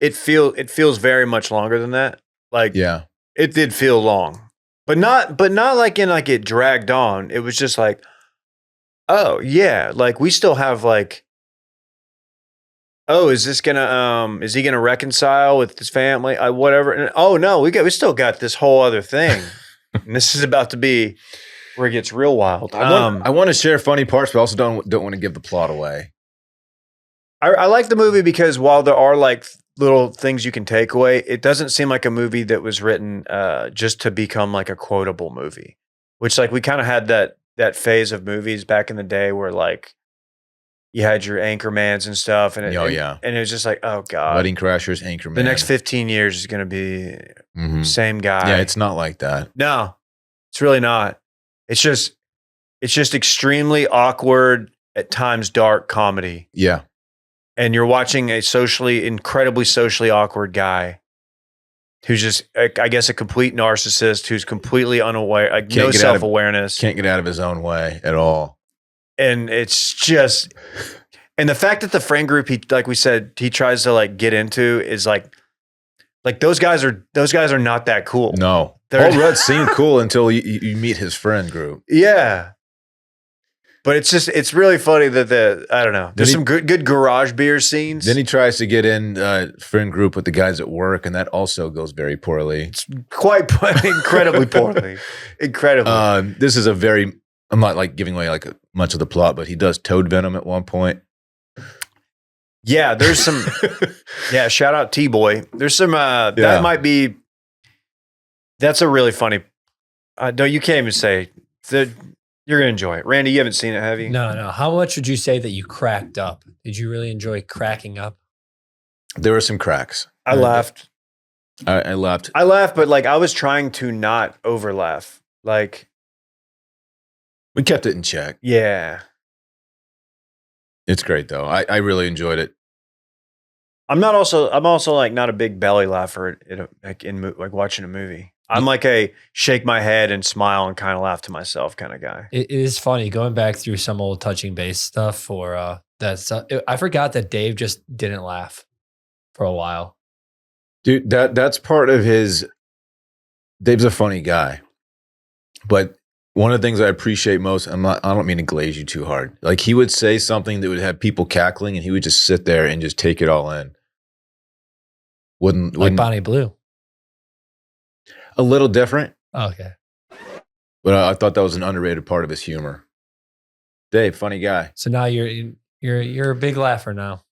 It feels very much longer than that. Like Yeah. it did feel long. But not like in like it dragged on. It was just like, oh yeah, like we still have like, oh, is he gonna reconcile with his family? Whatever. And, oh no, we still got this whole other thing. And this is about to be where it gets real wild. I want to share funny parts, but also don't want to give the plot away. I like the movie because while there are like little things you can take away, it doesn't seem like a movie that was written just to become like a quotable movie, which like we kind of had that phase of movies back in the day where like you had your Anchormans and stuff. And and it was just like, oh God. Wedding Crashers, Anchorman. The next 15 years is going to be same guy. Yeah, it's not like that. No, it's really not. It's just extremely awkward, at times dark comedy. Yeah. And you're watching a incredibly socially awkward guy who's just, I guess, a complete narcissist who's completely unaware, like no self-awareness. Can't get out of his own way at all. And it's just, and the fact that the friend group, like we said, he tries to like get into is like those guys are not that cool. No. They're- Paul Rudd seemed cool until you meet his friend group. Yeah. But it's really funny that I don't know. There's some good garage beer scenes. Then he tries to get in friend group with the guys at work, and that also goes very poorly. It's quite incredibly poorly. Incredibly. This is I'm not like giving away like much of the plot, but he does toad venom at one point. Yeah, there's some. Yeah, shout out T-Boy. There's some. That might be. That's a really funny. No, you can't even say that. You're gonna enjoy it, Randy. You haven't seen it, have you? No. How much would you say that you cracked up? Did you really enjoy cracking up? There were some cracks. I laughed. I laughed. I laughed, but like I was trying to not over laugh. Like We kept it in check. yeah. It's great though. I really enjoyed it. I'm also like not a big belly laugher like watching a movie. I'm like a shake my head and smile and kind of laugh to myself kind of guy. It is funny going back through some old touching base stuff for that stuff. I forgot that Dave just didn't laugh for a while. Dude, that's part of his. Dave's a funny guy, but one of the things I appreciate most, I don't mean to glaze you too hard. Like he would say something that would have people cackling, and he would just sit there and just take it all in. Wouldn't Bonnie Blue. A little different, Okay. but I thought that was an underrated part of his humor. Dave, funny guy. So now you're a big laugher now.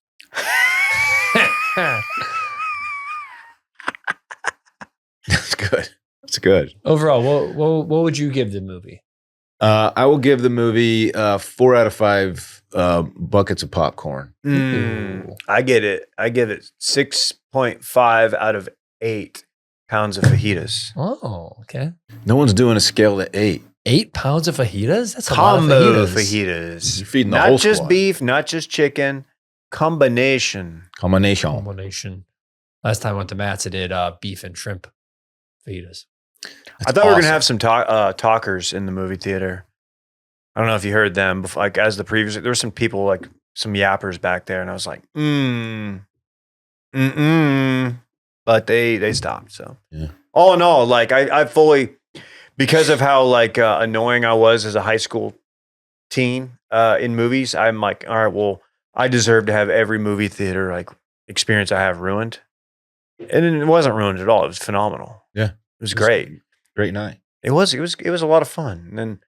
That's good. It's good. Overall, what would you give the movie? I will give the movie 4 out of 5 buckets of popcorn. I get it. I give it 6.5 out of 8 pounds of fajitas. Oh, okay. No one's doing a scale to 8. 8 pounds of fajitas? That's a lot of Combo fajitas. You're feeding the Not whole just squad. beef, not just chicken. Combination. Combination. Last time I went to Matt's, I did beef and shrimp fajitas. I thought we were going to have some talkers in the movie theater. I don't know if you heard them. Before, like as the previous, there were some people like some yappers back there, and I was like, but they stopped. So Yeah. all in all, like I fully, because of how like annoying I was as a high school teen in movies, I'm like, all right, well, I deserve to have every movie theater like experience I have ruined, and it wasn't ruined at all. It was phenomenal. Yeah. It was great. Great night. It was a lot of fun. And then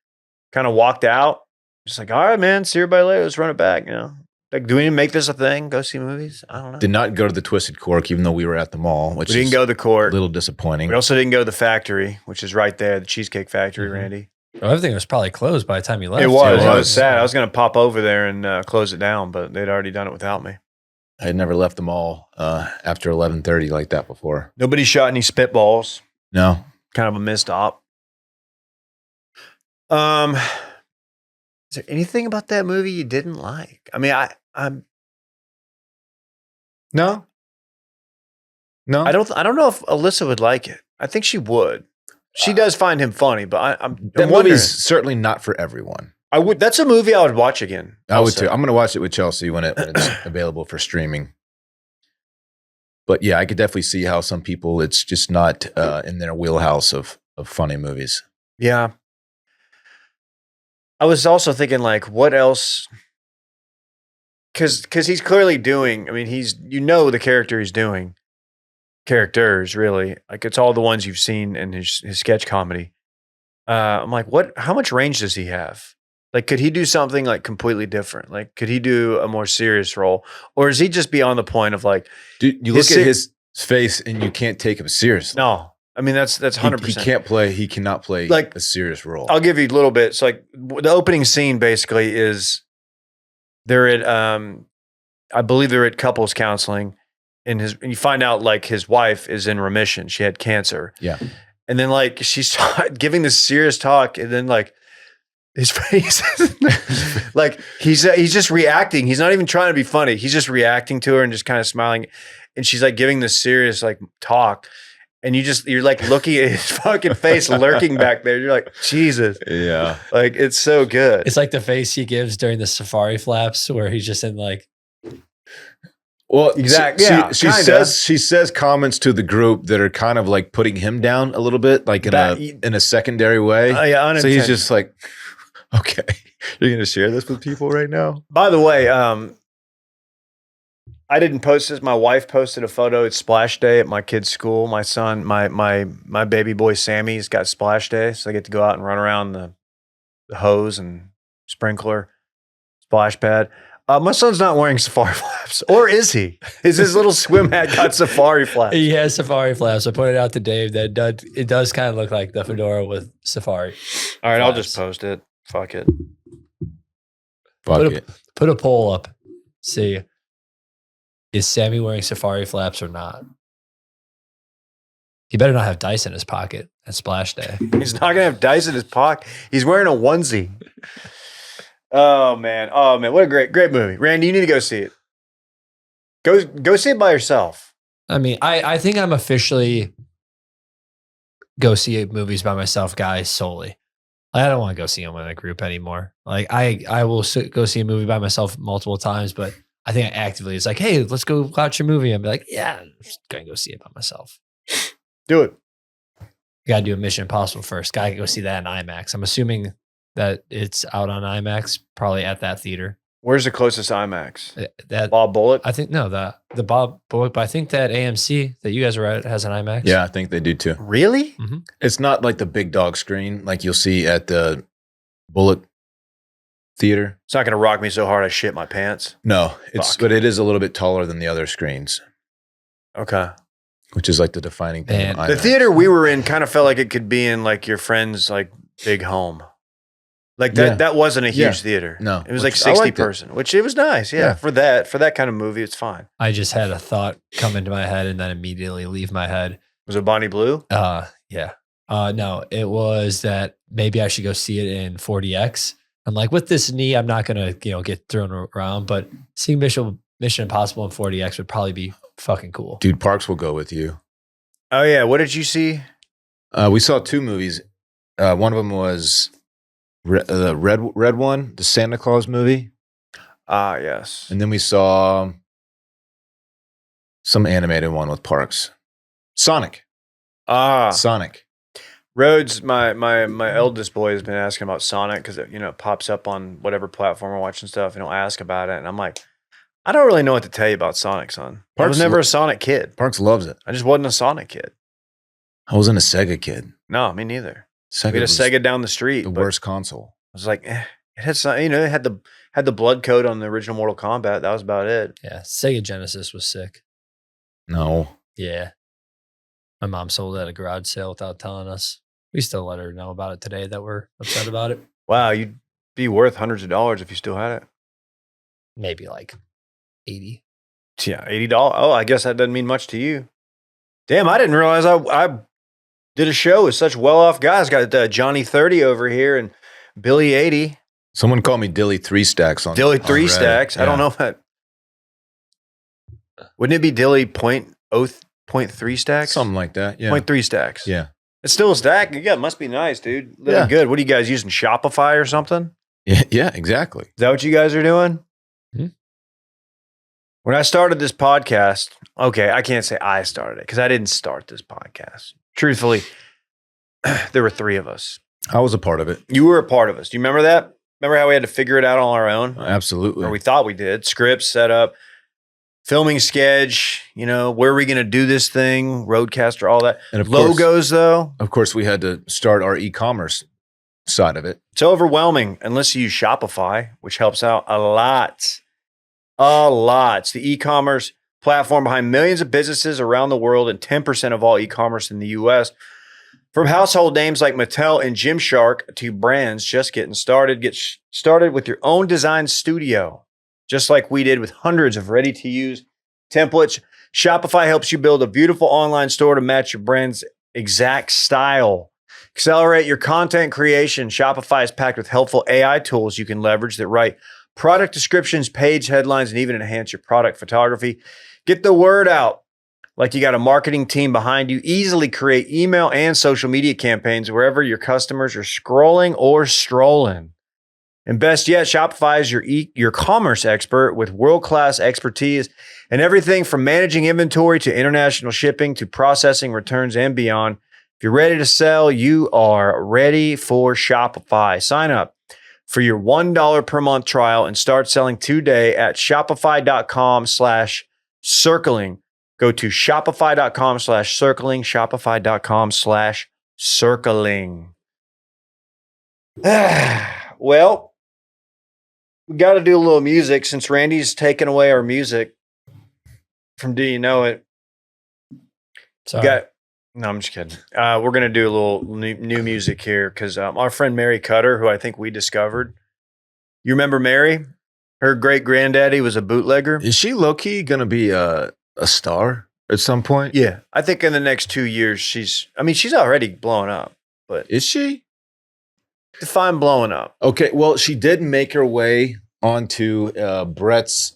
kind of walked out, just like, all right, man, see everybody later. Let's run it back. You know, like, do we need to make this a thing? Go see movies? I don't know. Did not go to the Twisted Cork, even though we were at the mall, which We didn't is go to the a court. little disappointing. We also didn't go to the factory, which is right there, the Cheesecake Factory, Mhm. Randy. Well, everything was probably closed by the time you left. It was. too. I was sad. I was going to pop over there and close it down, but they'd already done it without me. I had never left the mall after 11:30 like that before. Nobody shot any spitballs. No. Kind of a missed op. Is there anything about that movie you didn't like? I mean, I'm No. I don't know if Alyssa would like it. I think she would. She does find him funny, but I'm That wondering. movie's certainly not for everyone. I would. That's a movie I would watch again. I would also. too. I'm going to watch it with Chelsea when it's available for streaming. But yeah, I could definitely see how some people, it's just not in their wheelhouse of funny movies. Yeah. I was also thinking, like, what else? Because he's clearly doing. I mean, the character he's doing. Characters, really, like it's all the ones you've seen in his sketch comedy. I'm like, what? How much range does he have? Like, could he do something like completely different? Like, could he do a more serious role, or is he just beyond the point of like? Dude, you His look at si- his face and you can't take him seriously. No, I mean that's He 100%. he cannot play Like, a serious role. I'll give you a little bit. So like the opening scene basically is they're at I believe they're at couples counseling, and you find out like his wife is in remission. She had cancer. Yeah. And then like she's giving this serious talk, and then like his face, like he's just reacting. He's not even trying to be funny. He's just reacting to her and just kind of smiling. And she's like giving this serious like talk, and you're like looking at his fucking face lurking back there. You're like, Jesus, Yeah. like it's so good. It's like the face he gives during the safari flaps where he's just in like, Well, Exactly. She, Yeah, she kinda. says comments to the group that are kind of like putting him down a little bit, like in a secondary way. Yeah, So unintentional. he's just like, okay, you're gonna share this with people right now? By the way, I didn't post this. My wife posted a photo. It's splash day at my kid's school. My son, my baby boy Sammy's got splash day, so I get to go out and run around the hose and sprinkler splash pad. My son's not wearing safari flaps, or is he? Is his little swim hat got safari flaps? he has safari flaps. I pointed out to Dave that it does kind of look like the fedora with safari. All right, I'll flaps. just post it. Fuck it. Fuck Put it. Put a poll up. See, is Sammy wearing safari flaps or not? He better not have dice in his pocket at Splash Day. He's not gonna have dice in his pocket. He's wearing a onesie. Oh man, what a great movie. Randy, you need to go see it. Go see it by yourself. I mean, I think I'm officially go see movies by myself, guys, solely. I don't want to go see them in a group anymore. Like I will go see a movie by myself multiple times, but I think I actively it's like, hey, let's go watch a movie. And be like, yeah, I'm just gonna go see it by myself. Do it. You gotta do a Mission Impossible first. Gotta go see that in IMAX. I'm assuming that it's out on IMAX, probably at that theater. Where's the closest IMAX? That Bob Bullock? I think no, the Bob Bullock, but I think that AMC that you guys were at has an IMAX. Yeah, I think they do too. Really? It's not like the big dog screen like you'll see at the Bullock Theater. It's not going to rock me so hard I shit my pants. No, Fuck. but it is a little bit taller than the other screens. Okay. which is like the defining thing. Man, of The IMAX. theater we were in kind of felt like it could be in like your friend's like big home. Like that Yeah. that wasn't a huge Yeah. theater. No, It was like which I 60 liked it. person, which it was nice. Yeah, Yeah. for that kind of movie, it's fine. I just had a thought come into my head and then immediately leave my head. Was it Bonnie Blue? Yeah. No, it was that maybe I should go see it in 40X. I'm like, with this knee, I'm not gonna, get thrown around. But seeing Mission Impossible in 40X would probably be fucking cool. Dude, Parks will go with you. Oh yeah, what did you see? We saw 2 movies. One of them was the red one, the Santa Claus movie, Ah, yes. and then we saw some animated one with Parks. Sonic. Ah, Sonic. Rhodes, my eldest boy has been asking about Sonic because it pops up on whatever platform we're watching stuff, and he'll ask about it, and I'm like, I don't really know what to tell you about Sonic, son. I was Parks never lo- a Sonic kid. Parks loves it. I just wasn't a Sonic kid. I wasn't a Sega kid. No, me neither. Sega We had a was Sega down the street. the but worst console. I was like, it had some, it had the blood code on the original Mortal Kombat. That was about it. Yeah. Sega Genesis was sick. No. Yeah. My mom sold it at a garage sale without telling us. We still let her know about it today that we're upset about it. Wow, you'd be worth hundreds of dollars if you still had it. Maybe like 80. Yeah, $80. Oh, I guess that doesn't mean much to you. Damn, I didn't realize I did a show with such well-off guys. Got Johnny 30 over here and Billy 80. Someone called me Dilly 3 Stacks on Dilly on 3 Reddit. stacks. I don't Yeah. know if that. Wouldn't it be Dilly point 0.3 stacks? Something like that. Yeah. 0.3 stacks. Yeah. It's still a stack. Yeah, it must be nice, dude. Living Yeah. good. What are you guys using? Shopify or something? Yeah. Yeah. Exactly. Is that what you guys are doing? Hmm. When I started this podcast, okay, I can't say I started it because I didn't start this podcast. Truthfully, there were 3 of us. I was a part of it. You were a part of us. Do you remember that? Remember how we had to figure it out on our own? Absolutely. Or we thought we did. Scripts, setup, filming sketch, where are we going to do this thing? Roadcaster, all that. And of course, Logos, though, of course, we had to start our e-commerce side of it. it's overwhelming unless you use Shopify, which helps out a lot. A lot. It's the e-commerce platform behind millions of businesses around the world and 10% of all e-commerce in the US. From household names like Mattel and Gymshark to brands just getting started. Get started with your own design studio, just like we did with hundreds of ready-to-use templates. Shopify helps you build a beautiful online store to match your brand's exact style. Accelerate your content creation. Shopify is packed with helpful AI tools you can leverage that write product descriptions, page headlines, and even enhance your product photography. Get the word out like you got a marketing team behind you. Easily create email and social media campaigns wherever your customers are scrolling or strolling. And best yet, Shopify is your commerce expert with world-class expertise and everything from managing inventory to international shipping to processing returns and beyond. If you're ready to sell, you are ready for Shopify. Sign up for your $1 per month trial and start selling today at shopify.com/circling. Go to shopify.com/circling, shopify.com/circling. Well, we got to do a little music since Randy's taken away our music from Do You Know It? Sorry. No, I'm just kidding. We're going to do a little new music here because our friend Mary Kutter, who I think we discovered. You remember Mary? Her great granddaddy was a bootlegger. Is she low key gonna be a star at some point? Yeah. I think in the next 2 years, she's already blowing up, but Is she? define blowing up. Okay. Well, she did make her way onto Brett's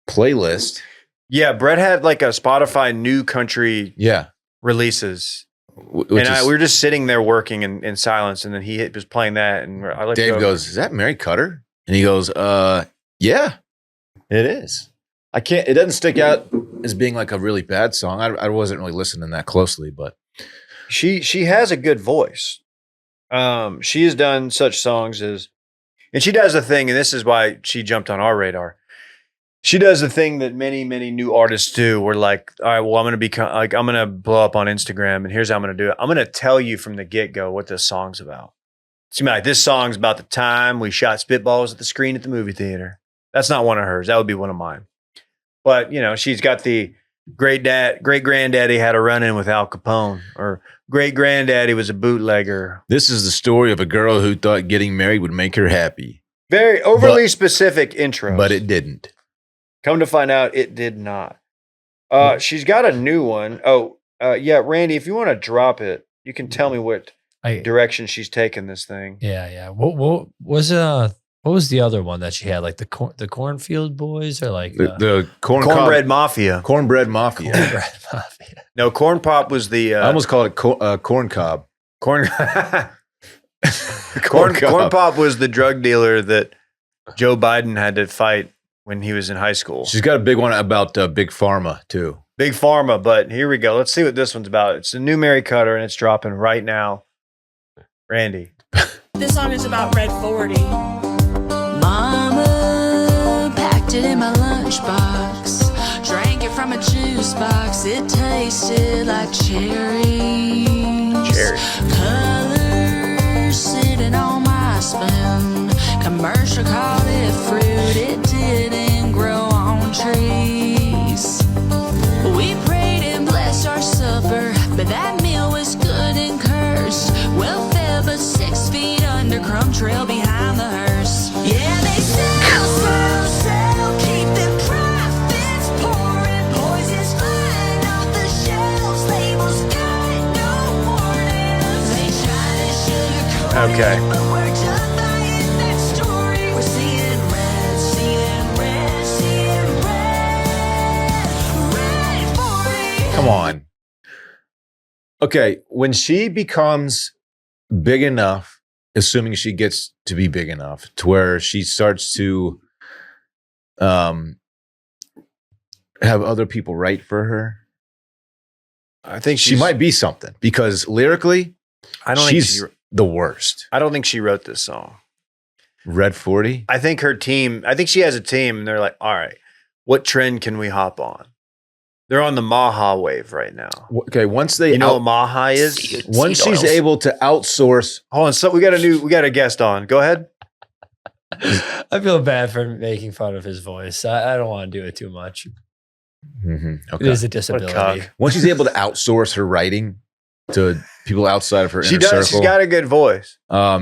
playlist. Yeah. Brett had like a Spotify new country Yeah. releases. Which We is, were just sitting there working in silence, and then he was playing that. And I like Dave goes, "Is that Mary Kutter?" And he goes, yeah, it is. It doesn't stick out as being like a really bad song. I wasn't really listening that closely, but She has a good voice. She has done such songs as, and she does the thing, and this is why she jumped on our radar. She does the thing that many, many new artists do. We're like, all right, well, I'm going to blow up on Instagram, and here's how I'm going to do it. I'm going to tell you from the get-go what this song's about. It's like, this song's about the time we shot spitballs at the screen at the movie theater. That's not one of hers. That would be one of mine. But, she's got the great granddaddy had a run in with Al Capone, or great granddaddy was a bootlegger. This is the story of a girl who thought getting married would make her happy, Very overly specific intro, but it didn't. Come to find out, it did not. She's got a new one. Yeah, Randy, if you want to drop it, you can tell me what direction she's taking this thing. Yeah. What was the other one that she had? Like the Cornfield Boys, or like The Cornbread Mafia. Cornbread Mafia. Cornbread Mafia. No, Corn Pop was the. I almost called it corn cob. Corn Pop was the drug dealer that Joe Biden had to fight when he was in high school. She's got a big one about Big Pharma too. Big Pharma, but here we go. Let's see what this one's about. It's a new Mary Kutter, and it's dropping right now. Randy. This song is about Red 40. Mama packed it in my lunchbox, drank it from a juice box. It tasted like cherries. Colors sitting on my spoon. Commercial called it fruit. It didn't grow on trees. We prayed and blessed our supper, but that meal was good and cursed. Well fed, but 6 feet under, crumb trail behind the hearse. Yeah, they sell, keep them profits pouring, poisons flying off the shelves, labels got no warning. They try to sugarcoat Okay. it, but we're just buying that story. We're seeing red, red 40. Come on. Okay, when she becomes big enough, assuming she gets to be big enough to where she starts to have other people write for her, I think she might be something, because lyrically, she's the worst. I don't think she wrote this song. Red 40? I think she has a team, and they're like, all right, what trend can we hop on? They're on the Maha wave right now. Okay, once they You know what Maha is? once she's able to outsource, Hold on, so we got a guest on. Go ahead. I feel bad for making fun of his voice. I don't want to do it too much. It okay. is a What a disability. cuck. Once she's able to outsource her writing to people outside of her She inner does. circle, She's got a good voice.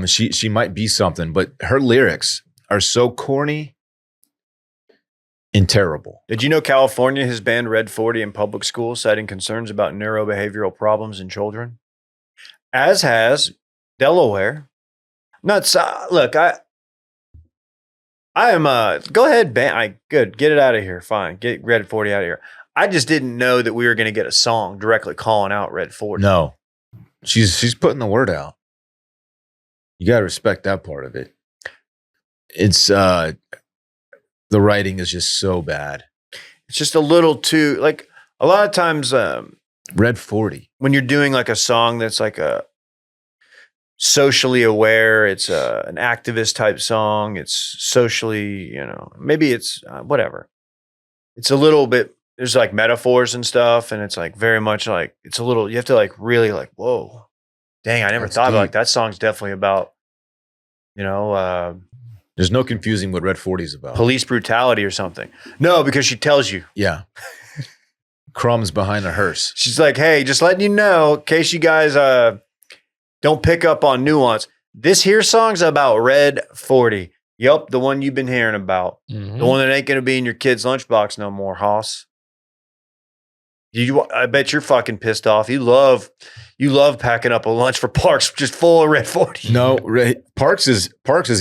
she might be something, but her lyrics are so corny and terrible. Did you know California has banned Red 40 in public schools, citing concerns about neurobehavioral problems in children? As has Delaware. Look, I am go ahead, good. Get it out of here. Fine. Get Red 40 out of here. I just didn't know that we were going to get a song directly calling out Red 40. No, she's putting the word out. You got to respect that part of it. It's the writing is just so bad. It's just a little too, like, a lot of times Red 40. when you're doing like a song that's like a socially aware, it's an activist type song, it's socially, maybe it's whatever. It's a little bit, there's like metaphors and stuff, and it's like very much like, it's a little, you have to like really like, whoa, dang, I never That's thought about deep. like that song's definitely about, There's no confusing what Red 40 is about. police brutality or something. No, because she tells you. Yeah. Crumbs behind a hearse. She's like, hey, just letting you know, in case you guys don't pick up on nuance, this here song's about Red 40. Yup, the one you've been hearing about. Mhm. The one that ain't going to be in your kid's lunchbox no more, Hoss. I bet you're fucking pissed off. You love packing up a lunch for Parks just full of Red 40. No, Parks is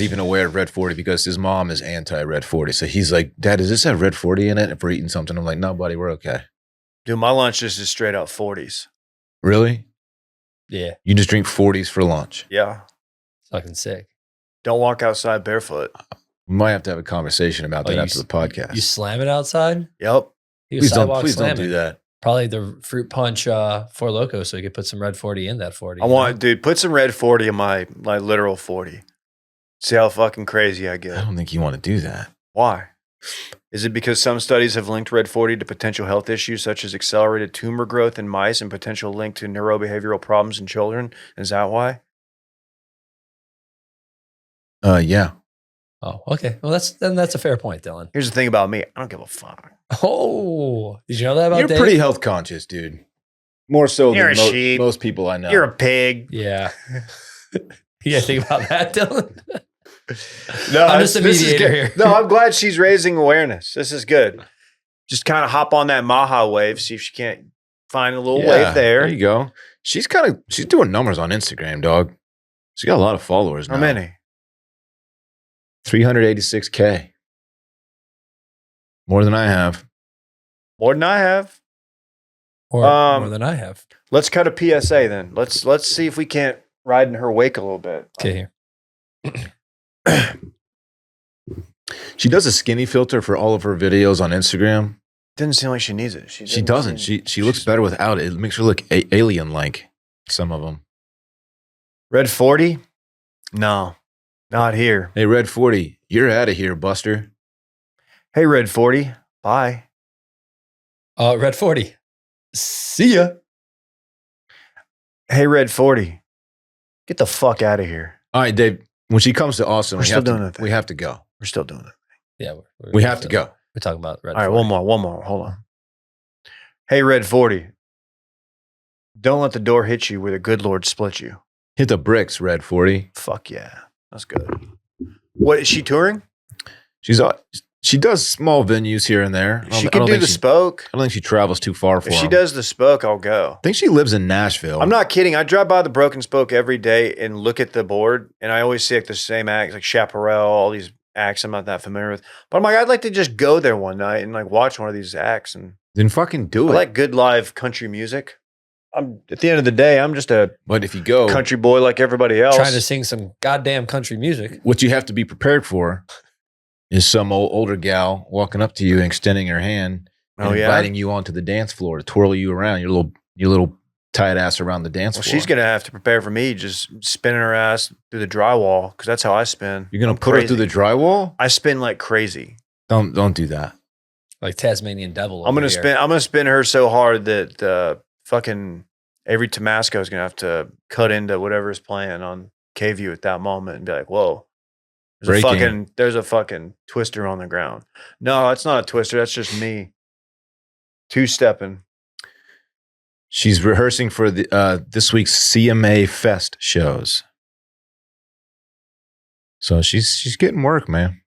even aware of Red 40 because his mom is anti-Red 40. So he's like, Dad, does this have Red 40 in it? If we're eating something, I'm like, no, buddy, we're okay. Dude, my lunch just is straight out 40s. Really? Yeah, You just drink 40s for lunch? Yeah. fucking sick. Don't walk outside barefoot. We might have to have a conversation about that you after the podcast. You slam it outside? Yep. He was Please don't sidewalk do slamming. that. Probably the fruit punch Four Loko, so you could put some Red 40 in that 40. Dude, put some Red 40 in my literal 40. See how fucking crazy I I get. don't think you want to do that. Why? Is it because some studies have linked Red 40 to potential health issues such as accelerated tumor growth in mice and potential link to neurobehavioral problems in children? Is that why? Yeah. Oh, okay. Well, that's a fair point, Dylan. Here's the thing about me. I don't give a fuck. Oh, did you know that about You're Dave? pretty health conscious, dude. More so You're than a sheep. most people I know. You're a pig. Yeah. You gotta think about that, Dylan. No, I'm just a this is mediator good. here. No, I'm glad she's raising awareness. This is good. Just kind of hop on that Maha wave, see if she can't find a little wave there. There you go. She's doing numbers on Instagram, dog. She's got a lot of followers now. How many? 386K. More than I have. More than I have. Or more than I have. Let's cut a PSA then. Let's see if we can't ride in her wake a little bit. Okay, here. She does a skinny filter for all of her videos on Instagram. Didn't seem like she needs it. She doesn't. She looks better without it. It makes her look alien-like, some of them. Red 40? No, not here. Hey, Red 40, you're out of here, Buster. Hey, Red 40. Bye. Red 40. See ya. Hey, Red 40. Get the fuck out of here. All right, Dave. When she comes to Austin, We're still doing that thing. we have to go. We're still doing it. Yeah, We have to go. We're talking about Red All right, 40. one more. Hold on. Hey, Red 40. Don't let the door hit you where the good Lord split you. Hit the bricks, Red 40. Fuck yeah. That's good. What, is she touring? She does small venues here and there. She can do the Spoke. I don't think she travels too far for If she them. does the Spoke, I'll go. I think she lives in Nashville. I'm not kidding. I drive by the Broken Spoke every day and look at the board, and I always see like the same acts, like Chaparral, all these acts I'm not that familiar with. But I'm like, I'd like to just go there one night and like watch one of these acts. And Then fucking do I it. like good live country music. I'm at the end of the day, I'm just a But if you go, country boy like everybody else. Trying to sing some goddamn country music. what you have to be prepared for is some older gal walking up to you and extending her hand and Oh, yeah? inviting you onto the dance floor to twirl you around, your little tight ass around the dance Well, floor. she's gonna have to prepare for me just spinning her ass through the drywall because that's how I spin. You're gonna I'm put her crazy. through the drywall? I spin like crazy. Don't do that. Like Tasmanian devil. I'm over gonna here. I'm gonna spin her so hard that fucking Avery Tomasco is gonna have to cut into whatever is playing on KView at that moment and be like, "Whoa, Breaking. there's a fucking twister on the ground." No, it's not a twister. That's just me two-stepping. She's rehearsing for the this week's CMA Fest shows. So she's getting work, man.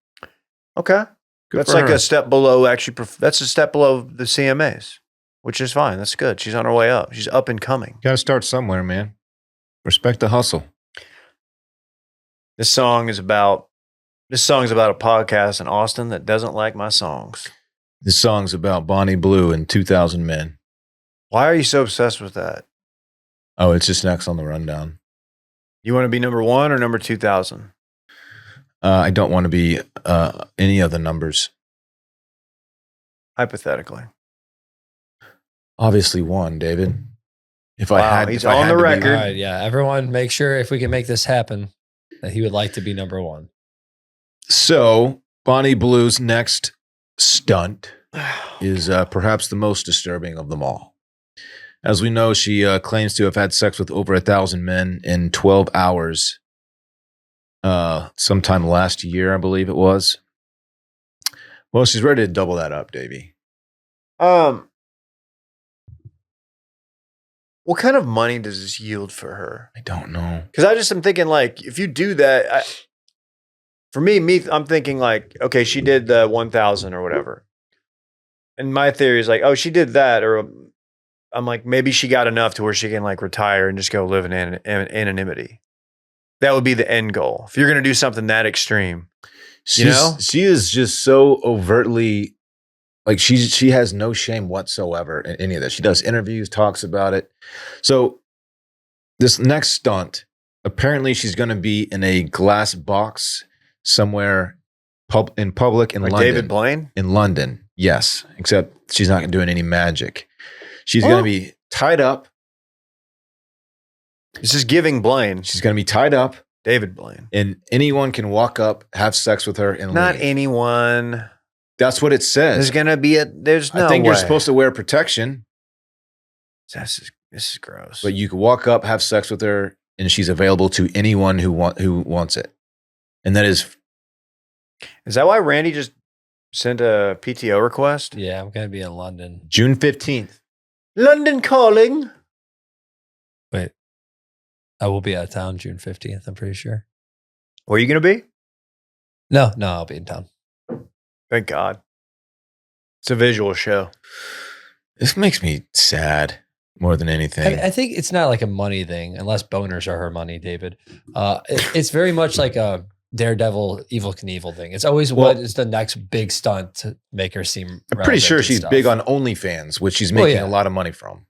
Okay, Good that's for like her. a step below. Actually, that's a step below the CMAs, which is fine. That's good. She's on her way up. She's up and coming. Got to start somewhere, man. Respect the hustle. This song is about a podcast in Austin that doesn't like my songs. This song's about Bonnie Blue and 2,000 Men. Why are you so obsessed with that? Oh, it's just next on the rundown. You want to be number 1 or number 2,000? I don't want to be any of the numbers. Hypothetically. Obviously, one, David. If I Wow, had, he's if I on had the to be- record. All right, yeah. Everyone, make sure if we can make this happen, that he would like to be number 1. So, Bonnie Blue's next stunt is perhaps the most disturbing of them all. As we know, she claims to have had sex with over 1,000 men in 12 hours. Sometime last year, I believe it was. Well, she's ready to double that up, Davey. What kind of money does this yield for her? I don't know. Because I just am thinking like, if you do that, for me, I'm thinking like, okay, she did the 1,000 or whatever. And my theory is like, oh, she did that, or I'm like, maybe she got enough to where she can like retire and just go live in anonymity. That would be the end goal. If you're going to do something that extreme, She is just so overtly, like she has no shame whatsoever in any of this. She does interviews, talks about it. So this next stunt, apparently she's going to be in a glass box somewhere in public in like London. David Blaine. In London, yes. Except she's not doing any magic. She's going to be tied up. This is giving Blaine. She's going to be tied up, David Blaine. and anyone can walk up, have sex with her, and Not leave. anyone. That's what it says. There's going to be there's no I think way. you're supposed to wear protection, This is gross. but you can walk up, have sex with her, and she's available to anyone who wants it. And that is Is that why Randy just sent a PTO request? Yeah, I'm gonna be in London. June 15th. London calling. Wait, I will be out of town June 15th. I'm pretty sure. Where are you going to be? No, I'll be in town. Thank God. It's a visual show. This makes me sad more than anything. I think it's not like a money thing, unless boners are her money, David. It's very much like a Daredevil, Evil Knievel thing. It's always what is the next big stunt to make her seem. I'm pretty relevant sure and she's stuff. big on OnlyFans, which she's making a lot of money from.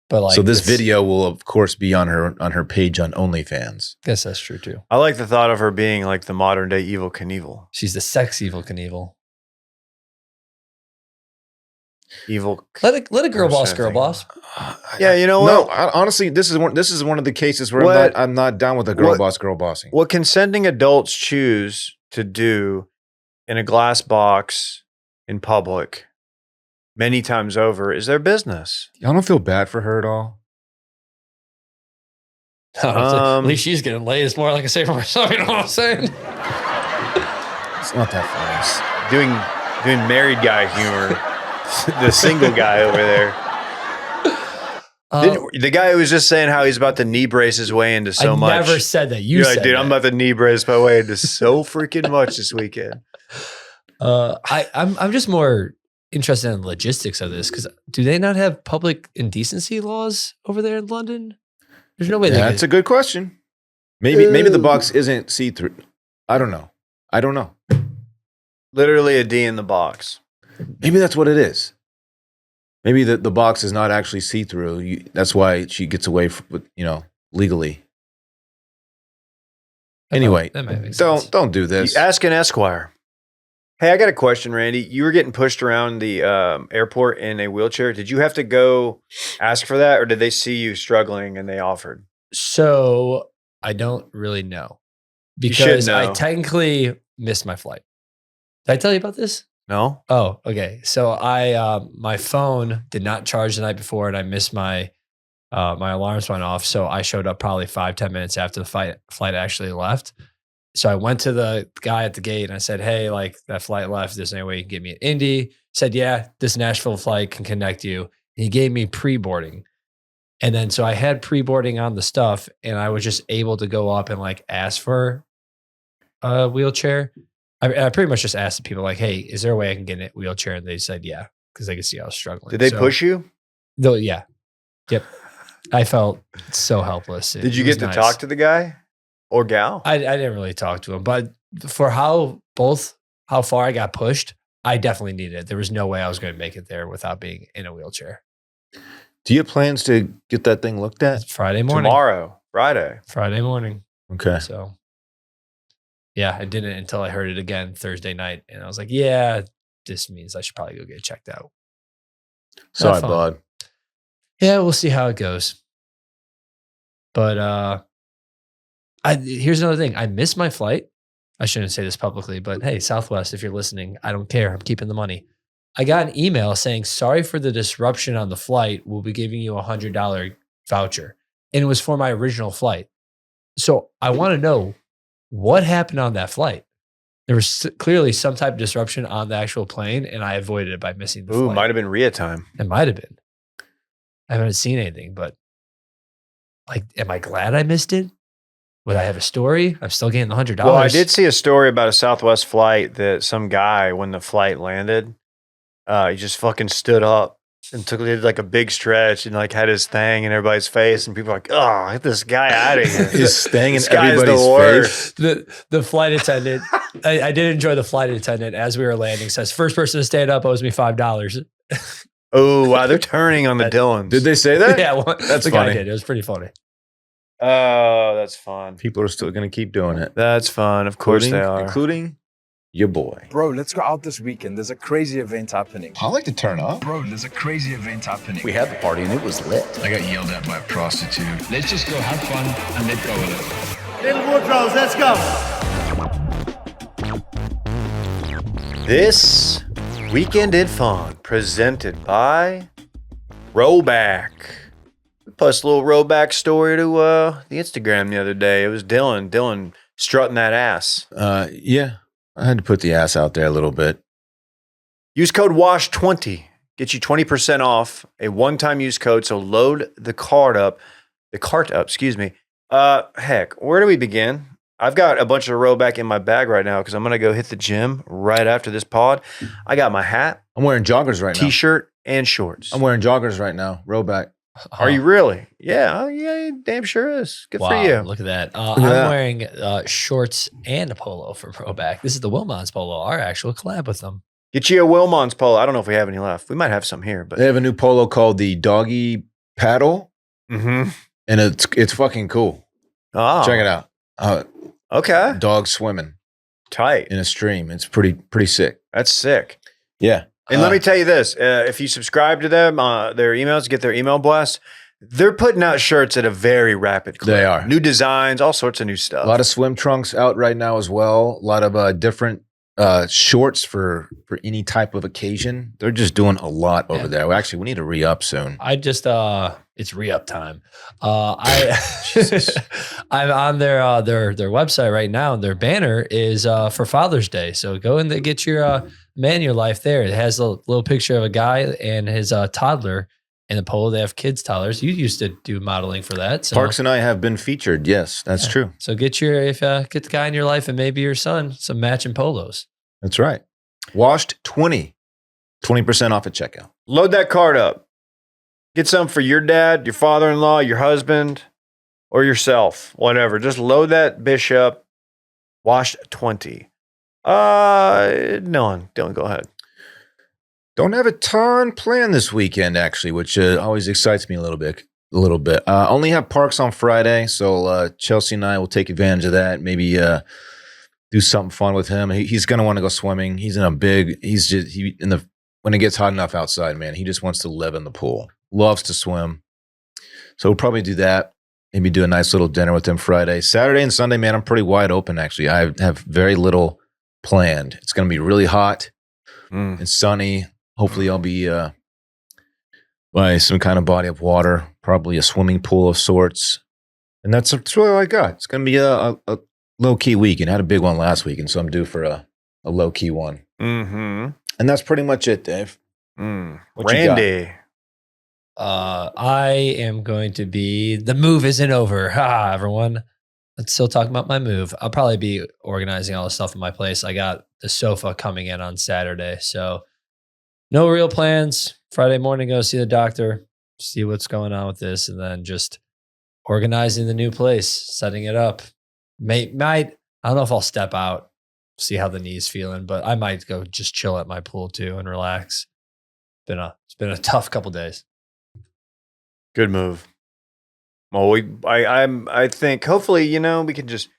But like, so this video will, of course, be on her page on OnlyFans. I guess that's true too. I like the thought of her being like the modern day Evil Knievel. She's the sex Evil Knievel. Evil. Let a girl boss, girl boss. Yeah, you know what? No, honestly, this is one of the cases where I'm not down with the girl bossing. What consenting adults choose to do in a glass box in public many times over is their business. Y'all don't feel bad for her at all? At least she's getting laid. It's more like I say for myself. You know what I'm saying? It's not that Doing married guy humor. The single guy over there. The guy who was just saying how he's about to knee brace his way into so much. I never said that. You're said like, dude, that. I'm about to knee brace my way into so freaking much this weekend. I'm just more interested in the logistics of this because do they not have public indecency laws over there in London? There's no way. That's a good question. Maybe the box isn't see-through. I don't know. Literally a D in the box. Maybe that's what it is. Maybe the box is not actually see-through. That's why she gets away with, legally. Anyway, that might make sense. don't do this. Ask an Esquire. Hey, I got a question, Randy. You were getting pushed around the airport in a wheelchair. Did you have to go ask for that, or did they see you struggling and they offered? So I don't really know because I technically missed my flight. Did I tell you about this? No. Oh, okay. So I my phone did not charge the night before, and I missed my my alarms went off. So I showed up probably 5-10 minutes after the flight actually left. So I went to the guy at the gate and I said, "Hey, like that flight left. Is there any way you can get me an Indy?" He said, "Yeah, this Nashville flight can connect you." And he gave me pre-boarding, and then so I had pre-boarding on the stuff, and I was just able to go up and like ask for a wheelchair. I pretty much just asked the people like, "Hey, is there a way I can get a wheelchair?" And they said, "Yeah," because they could see I was struggling. Did they push you? Though, yeah, yep. I felt so helpless. Did you get to talk to the guy or gal? I didn't really talk to him, but for how far I got pushed, I definitely needed it. There was no way I was going to make it there without being in a wheelchair. Do you have plans to get that thing looked at? It's Friday morning. Tomorrow, Friday morning. Okay. So, yeah, I didn't until I heard it again Thursday night. And I was like, yeah, this means I should probably go get checked out. Sorry, bud. Yeah, we'll see how it goes. But here's another thing. I missed my flight. I shouldn't say this publicly, but hey, Southwest, if you're listening, I don't care. I'm keeping the money. I got an email saying, "Sorry for the disruption on the flight. We'll be giving you a $100 voucher." And it was for my original flight. So I want to know what happened on that flight. There was clearly some type of disruption on the actual plane, and I avoided it by missing the flight. Might have been RIA time. It might have been. I haven't seen anything, but like, am I glad I missed it? Would I have a story? I'm still getting the $100. Well, I did see a story about a Southwest flight that some guy, when the flight landed, he just fucking stood up and did like a big stretch and like had his thing in everybody's face, and people were like, "Oh, get this guy out of here!" His thing in This guy's the everybody's worst. face. The flight attendant, I did enjoy the flight attendant as we were landing. Says, "First person to stand up owes me $5." Oh, wow, they're turning on the Dylans. Did they say that? Yeah, well, That's the guy funny. did. It was pretty funny. Oh, that's fun. People are still going to keep doing it. That's fun. Of course they are. Including your boy. Bro, let's go out this weekend. There's a crazy event happening. I like to turn up. Bro, there's a crazy event happening. We had the party and it was lit. I got yelled at by a prostitute. Let's just go have fun and let go with it. Little Woodrows, let's go. This Weekend in Fun, presented by Rollback. We posted a little Rollback story to the Instagram the other day. It was Dylan strutting that ass. Yeah, I had to put the ass out there a little bit. Use code WASH20. Get you 20% off. A one-time use code. So load the cart up, excuse me. Heck, where do we begin? I've got a bunch of Rowback in my bag right now because I'm going to go hit the gym right after this pod. I got my hat, I'm wearing joggers right now. t-shirt, and shorts. I'm wearing joggers right now. Rowback. Are you really? Yeah. Oh, yeah, damn sure is. Good Wow, for you. look at that. Yeah. I'm wearing shorts and a polo from Rowback. This is the Wilmons polo, our actual collab with them. Get you a Wilmons polo. I don't know if we have any left. We might have some here, but They have a new polo called the Doggy Paddle, mm-hmm. and it's fucking cool. Oh, Check it out. Okay, Dog swimming tight. in a stream. It's pretty sick. That's sick. Yeah. And let me tell you this: if you subscribe to them, their emails, get their email blast. They're putting out shirts at a very rapid clip. They are. New designs, all sorts of new stuff. A lot of swim trunks out right now as well. A lot of different shorts for any type of occasion. They're just doing a lot over there. Well, actually, we need to re-up soon. I just it's re-up time. I'm on their website right now, and their banner is for Father's Day. So go in there, get your man your life there. It has a little picture of a guy and his toddler in the polo. They have kids toddlers. You used to do modeling for that. So, Parks and I have been featured. Yes, that's true. So get the guy in your life and maybe your son some matching polos. That's right. Washed 20% off at checkout. Load that card up. Get some for your dad, your father-in-law, your husband, or yourself. Whatever. Just load that bitch up. Washed 20. No, don't go ahead. Don't have a ton planned this weekend, actually, which always excites me a little bit. Only have Parks on Friday, so Chelsea and I will take advantage of that. Maybe do something fun with him. He's going to want to go swimming. When it gets hot enough outside, man, he just wants to live in the pool. Loves to swim. So we'll probably do that. Maybe do a nice little dinner with him Friday. Saturday and Sunday, man, I'm pretty wide open, actually. I have very little planned. It's going to be really hot and sunny. Hopefully I'll be by some kind of body of water, probably a swimming pool of sorts. And that's really all I got. It's going to be a low-key weekend. I had a big one last week, and so I'm due for a low-key one. Mm-hmm. And that's pretty much it, Dave. What you got? Randy. I am going to be, the move isn't over. Ha, everyone. Let's still talk about my move. I'll probably be organizing all the stuff in my place. I got the sofa coming in on Saturday, so no real plans. Friday morning, go see the doctor, see what's going on with this, and then just organizing the new place, setting it up. I don't know if I'll step out, see how the knee's feeling, but I might go just chill at my pool too and relax. It's been a tough couple days. Good move. Well, I think hopefully, we can just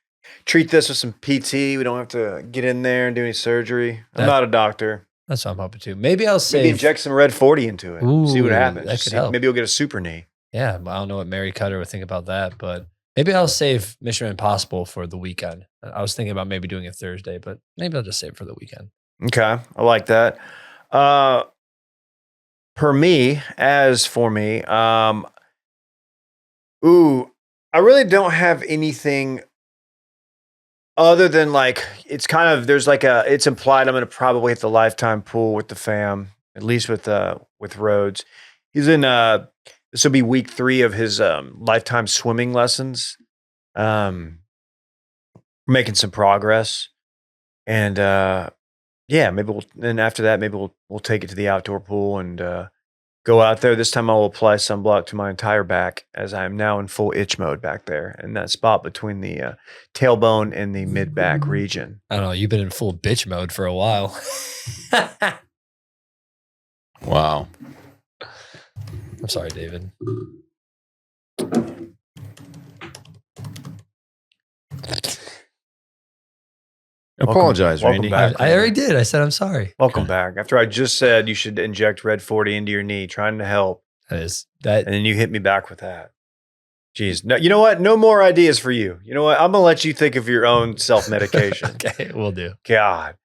treat this with some PT. We don't have to get in there and do any surgery. I'm not a doctor. That's what I'm hoping to. Maybe I'll save. Maybe inject some Red 40 into it. See what Ooh, happens. that could help. Maybe you'll get a super knee. Yeah, I don't know what Mary Kutter would think about that, but maybe I'll save Mission Impossible for the weekend. I was thinking about maybe doing it Thursday, but maybe I'll just save it for the weekend. Okay, I like that. As for me, I really don't have anything other than it's kind of, it's implied I'm going to probably hit the Lifetime pool with the fam, at least with Rhodes. He's in, this will be week 3 of his Lifetime swimming lessons. Making some progress. And maybe then after that, maybe we'll take it to the outdoor pool and go out there. This time I will apply sunblock to my entire back, as I am now in full itch mode back there in that spot between the tailbone and the mid-back region. I don't know. You've been in full bitch mode for a while. Wow. I'm sorry, David. Apologize, welcome Randy. back. I already did. I said I'm sorry. Welcome back. After I just said you should inject Red 40 into your knee, trying to help. And then you hit me back with that. Jeez. No, you know what? No more ideas for you. You know what? I'm going to let you think of your own self-medication. Okay, we'll do. God.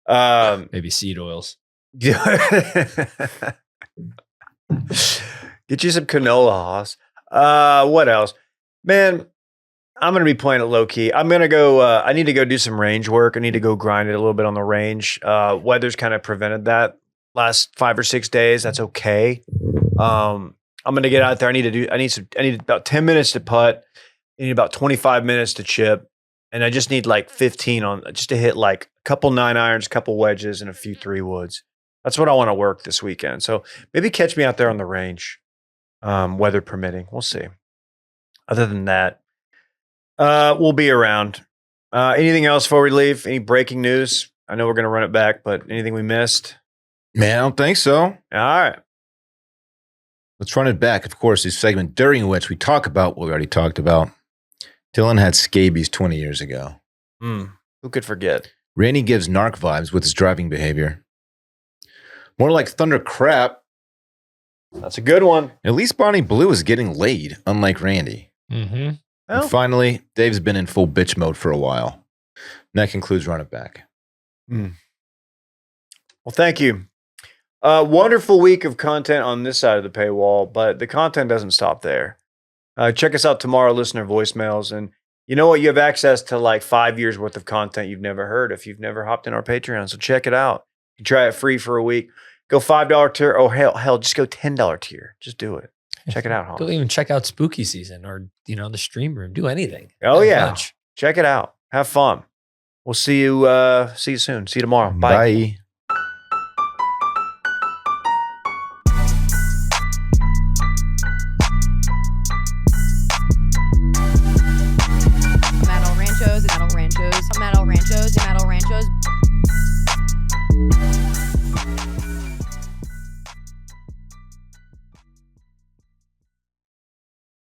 Maybe seed oils. Get you some canola, Hoss. What else? Man, I'm going to be playing it low key. I'm going to go, I need to go do some range work. I need to go grind it a little bit on the range. Weather's kind of prevented that last 5 or 6 days. That's okay. I'm going to get out there. I need about 10 minutes to putt. I need about 25 minutes to chip. And I just need like 15 just to hit like a couple 9-irons, a couple wedges, and a few 3-woods. That's what I want to work this weekend. So maybe catch me out there on the range, weather permitting. We'll see. Other than that, we'll be around. Anything else before we leave? Any breaking news? I know we're going to run it back, but anything we missed? Man, I don't think so. All right. Let's run it back. Of course, this segment during which we talk about what we already talked about. Dylan had scabies 20 years ago. Who could forget? Randy gives narc vibes with his driving behavior. More like thunder crap. That's a good one. At least Bonnie Blue is getting laid, unlike Randy. Mm-hmm. And finally, Dave's been in full bitch mode for a while. And that concludes Run It Back. Well, thank you. Wonderful week of content on this side of the paywall, but the content doesn't stop there. Check us out tomorrow, listener voicemails. And you know what? You have access to like 5 years worth of content you've never heard if you've never hopped in our Patreon. So check it out. You can try it free for a week. Go $5 tier. Oh, hell, just go $10 tier. Just do it. Check it out. Huh? Go even check out Spooky Season or, the stream room. Do anything. Oh, yeah. Lunch. Check it out. Have fun. We'll see you soon. See you tomorrow. Bye. Bye.